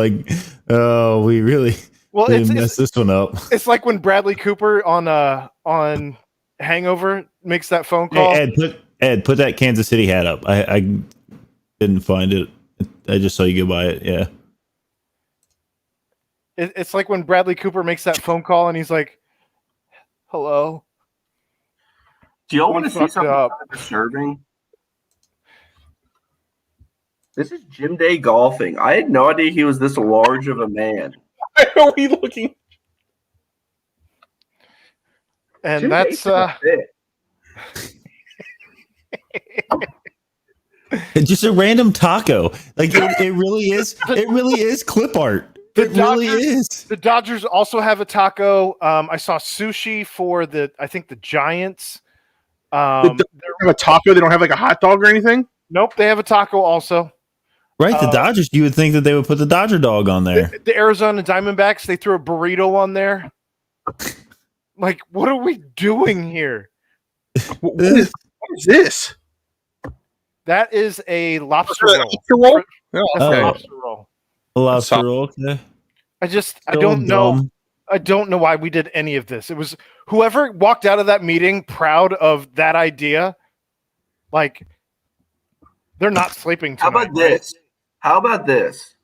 Oh, we really messed this one up. It's like when Bradley Cooper on Hangover makes that phone call. Hey, Ed, put that Kansas City hat up. I didn't find it. I just saw you go by it. Yeah. It's like when Bradley Cooper makes that phone call and he's like, "Hello." Do y'all want to see something disturbing? This is Gym Day Golfing. I had no idea he was this large of a man. Why are we looking? And Gym that's Day's fit. Just a random taco. Like it really is. It really is clip art. It really is. The Dodgers also have a taco. I saw sushi for I think the Giants. They don't have a taco. They don't have like a hot dog or anything. Nope, they have a taco also. Right, the Dodgers. You would think that they would put the Dodger dog on there. The Arizona Diamondbacks, they threw a burrito on there. Like, what are we doing here? What is this? That is a lobster Is that roll. lobster roll? That's Oh. a lobster roll. A lobster roll. Okay. I So don't know. dumb. I don't know why we did any of this. It was whoever walked out of that meeting proud of that idea. Like, they're not sleeping tonight. How about this? How about this?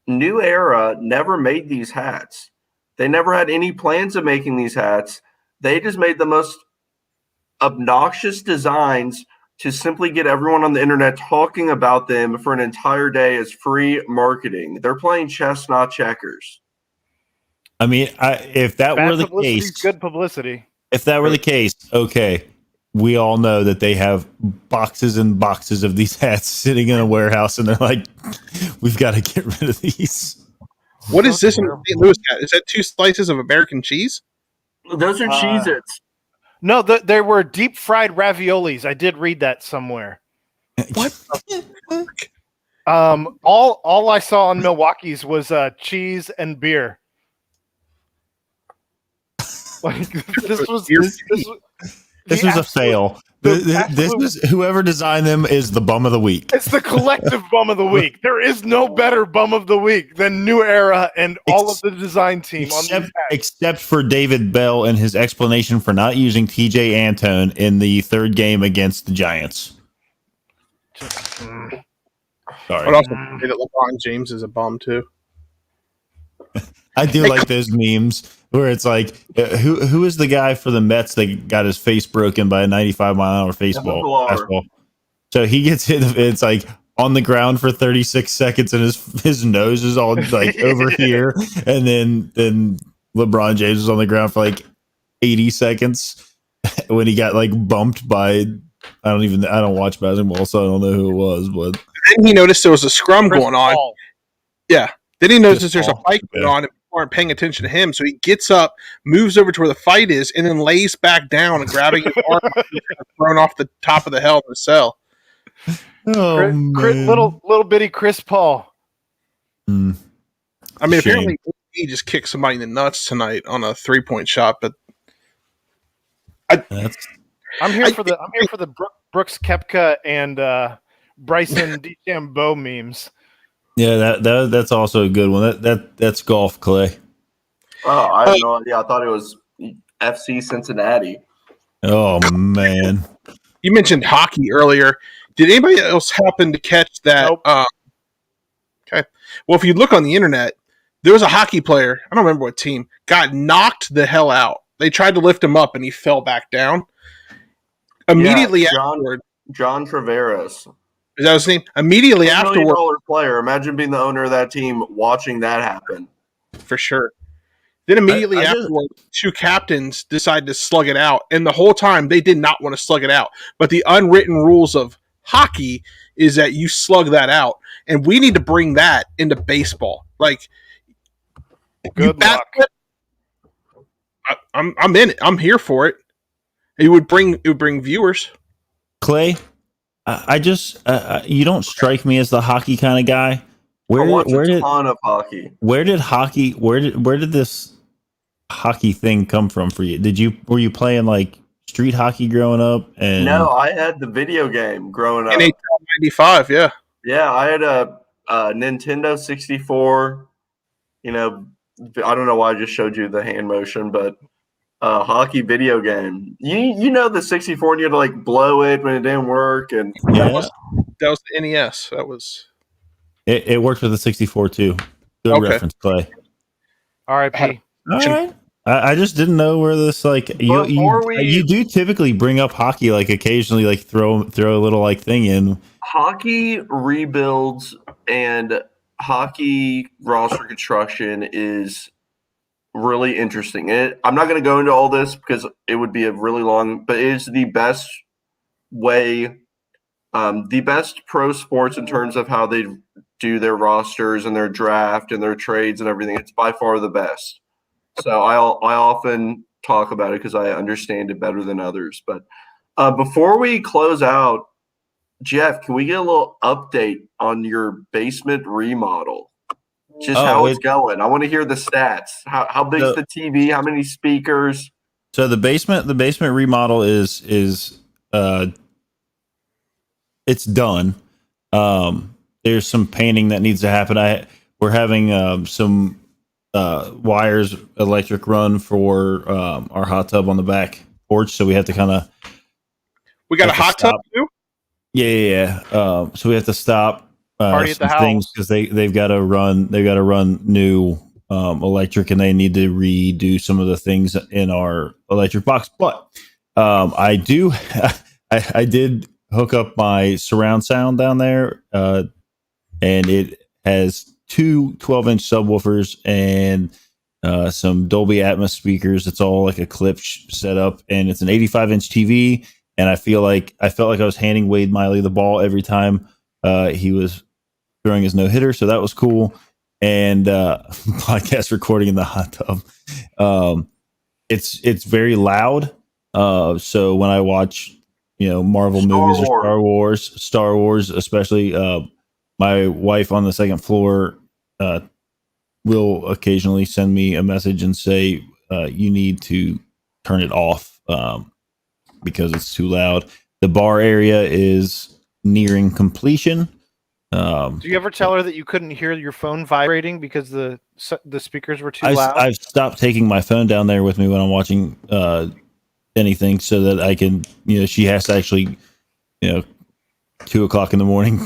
New Era never made these hats. They never had any plans of making these hats. They just made the most obnoxious designs to simply get everyone on the internet talking about them for an entire day as free marketing. They're playing chess, not checkers. I mean, if that Bad were the publicity is case, good publicity. if that were the case, okay, we all know that they have boxes and boxes of these hats sitting in a warehouse, and they're like, "We've got to get rid of these." What is this in the St. Louis hat? Is that 2 slices of American cheese? Those are Cheez-Its. No, there were deep fried raviolis. I did read that somewhere. What? All I saw on Milwaukee's was cheese and beer. Like this was This was a fail. This was whoever designed them is the bum of the week. It's the collective bum of the week. There is no better bum of the week than New Era and all of the design team. Except for David Bell and his explanation for not using TJ Antone in the 3rd game against the Giants. Sorry. I'd also say that LeBron James is a bum too. I do like those memes where it's like, who is the guy for the Mets that got his face broken by a 95-mile-an-hour fastball? So he gets hit. It's like on the ground for 36 seconds, and his nose is all like over here, and then LeBron James was on the ground for like 80 seconds when he got like bumped by. I don't watch basketball, so I don't know who it was, but then he noticed there was a scrum going on. Paul. Yeah. Then he notices there's a fight going on, and people aren't paying attention to him. So he gets up, moves over to where the fight is, and then lays back down and grabbing his arm, thrown off the top of the hell in the cell. oh man. Little bitty Chris Paul. I mean, Shame. apparently he just kicked somebody in the nuts tonight on a 3-point shot, but I'm here for the Brooks Koepka and Bryson DeChambeau memes. Yeah, that's also a good one. That's golf, Clay. Oh, I had no idea. I thought it was FC Cincinnati. Oh man. you mentioned hockey earlier. Did anybody else happen to catch that? Nope. Okay. Well, if you look on the internet, there was a hockey player, I don't remember what team, got knocked the hell out. They tried to lift him up and he fell back down. Immediately afterward. John Traveris. Is that his name? Immediately $1 afterward. million player. Imagine being the owner of that team watching that happen. For sure. Then immediately afterward, 2 captains decided to slug it out. And the whole time, they did not want to slug it out. But the unwritten rules of hockey is that you slug that out. And we need to bring that into baseball. Like, good luck. I'm in it. I'm here for it. It would bring viewers. Clay, I just you don't strike me as the hockey kind of guy. I watch a ton of hockey. Where did this hockey thing come from for you? Were you playing like street hockey growing up? And No, I had the video game growing up. NHL 95, yeah. Yeah, I had a Nintendo 64. You know, I don't know why I just showed you the hand motion, but hockey video game. You know the 64, and you had to like blow it when it didn't work, and yeah, that was the NES. That was it worked with the 64 too. Good reference, Clay. R.I.P. All right. I just didn't know where this like you do typically bring up hockey like occasionally, like throw a little like thing in. Hockey rebuilds and hockey roster construction is really interesting. I'm not going to go into all this because it would be a really long, but it is the best way, the best pro sports in terms of how they do their rosters and their draft and their trades and everything. It's by far the best. So I often talk about it because I understand it better than others. But before we close out, Jeff, can we get a little update on your basement remodel? Just how it's going. I want to hear the stats. How big's the TV? How many speakers? So the basement remodel is it's done. There's some painting that needs to happen. We're having some wires electric run for our hot tub on the back porch, so we have to kind of. We got a hot tub too. Yeah. So we have to stop Party at the house things because they've got to run new electric, and they need to redo some of the things in our electric box. But I did hook up my surround sound down there, and it has two 12-inch subwoofers and some Dolby Atmos speakers. It's all like a clip setup, and it's an 85-inch TV. And I felt like I was handing Wade Miley the ball every time he was throwing his no-hitter, so that was cool. And podcast recording in the hot tub. It's very loud. So when I watch, Marvel movies or Star Wars, especially, my wife on the second floor will occasionally send me a message and say, you need to turn it off because it's too loud. The bar area is nearing completion. Do you ever tell her that you couldn't hear your phone vibrating because the speakers were too loud? I've stopped taking my phone down there with me when I'm watching anything, so that I can, she has to actually, 2:00 in the morning.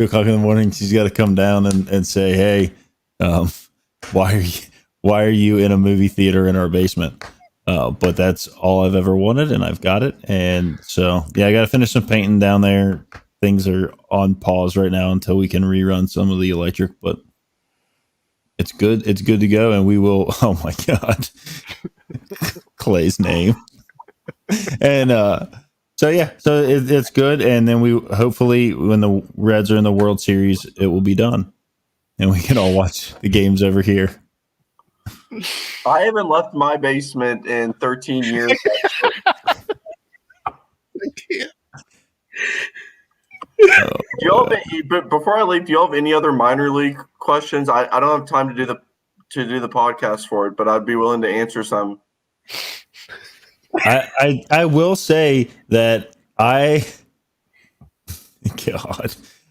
2:00 in the morning, she's got to come down and say, "Hey, why are you in a movie theater in our basement?" But that's all I've ever wanted, and I've got it. And so, yeah, I got to finish some painting down there. Things are on pause right now until we can rerun some of the electric, but it's good. It's good to go, and we will. Oh my God, Clay's name. And so it's good. And then we hopefully, when the Reds are in the World Series, it will be done, and we can all watch the games over here. I haven't left my basement in 13 years. I can't. But before I leave, do you all have any other minor league questions? I don't have time to do the podcast for it, but I'd be willing to answer some. I will say that I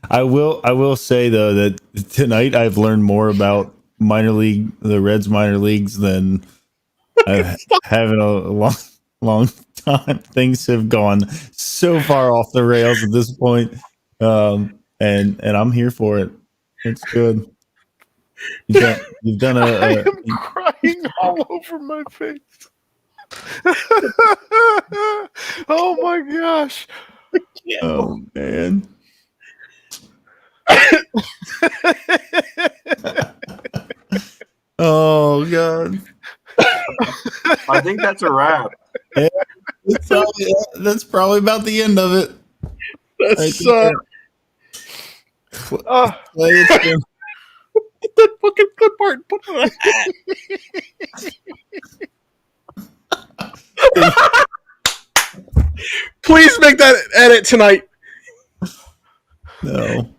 will say though that tonight I've learned more about the Reds minor leagues than I have in a long time. Things have gone so far off the rails at this point. And I'm here for it. It's good. You've done a I am crying all over my face. Oh my gosh. Oh man. Oh God. I think that's a wrap. Yeah, that's probably about the end of it. That's that fucking good part. Put it on a hat. Please make that edit tonight. No.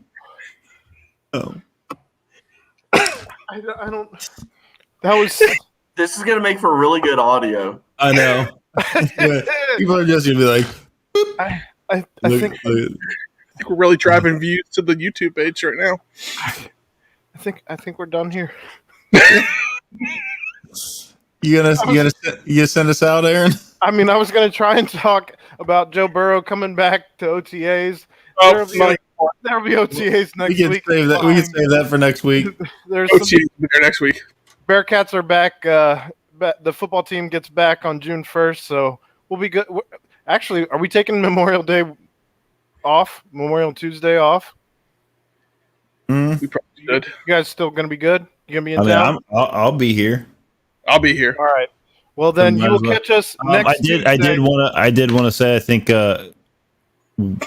I don't. That was. This is gonna make for really good audio. I know. People are just gonna be like. I think we're really driving views to the YouTube page right now. I think we're done here. You gonna send us out, Aaron? I mean, I was gonna try and talk about Joe Burrow coming back to OTAs. Oh, there'll be OTAs next week. We can save that for next week. There's OTAs there next week. Bearcats are back. The football team gets back on June 1st, so we'll be good. Actually, are we taking Memorial Day off, Memorial Tuesday off. Mm. We probably should. You guys still going to be good? You going to be in I mean, town? I'll be here. I'll be here. All right. Well, then Might you will as well. catch us next I Tuesday. did want to say I think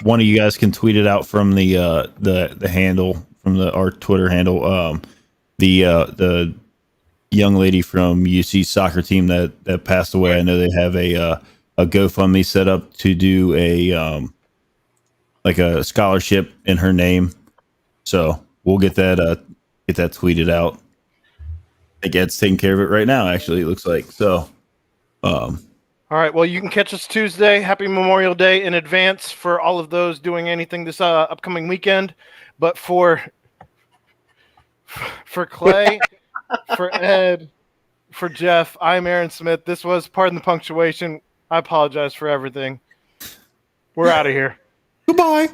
one of you guys can tweet it out from the handle from our Twitter handle. The young lady from UC soccer team that passed away. I know they have a GoFundMe set up to do a like a scholarship in her name. So we'll get that tweeted out. I think Ed's taking care of it right now. Actually, it looks like so. All right. Well, you can catch us Tuesday. Happy Memorial Day in advance for all of those doing anything this upcoming weekend. But for Clay, for Ed, for Jeff, I'm Aaron Smith. This was Pardon the Punctuation. I apologize for everything. We're out of here. Goodbye.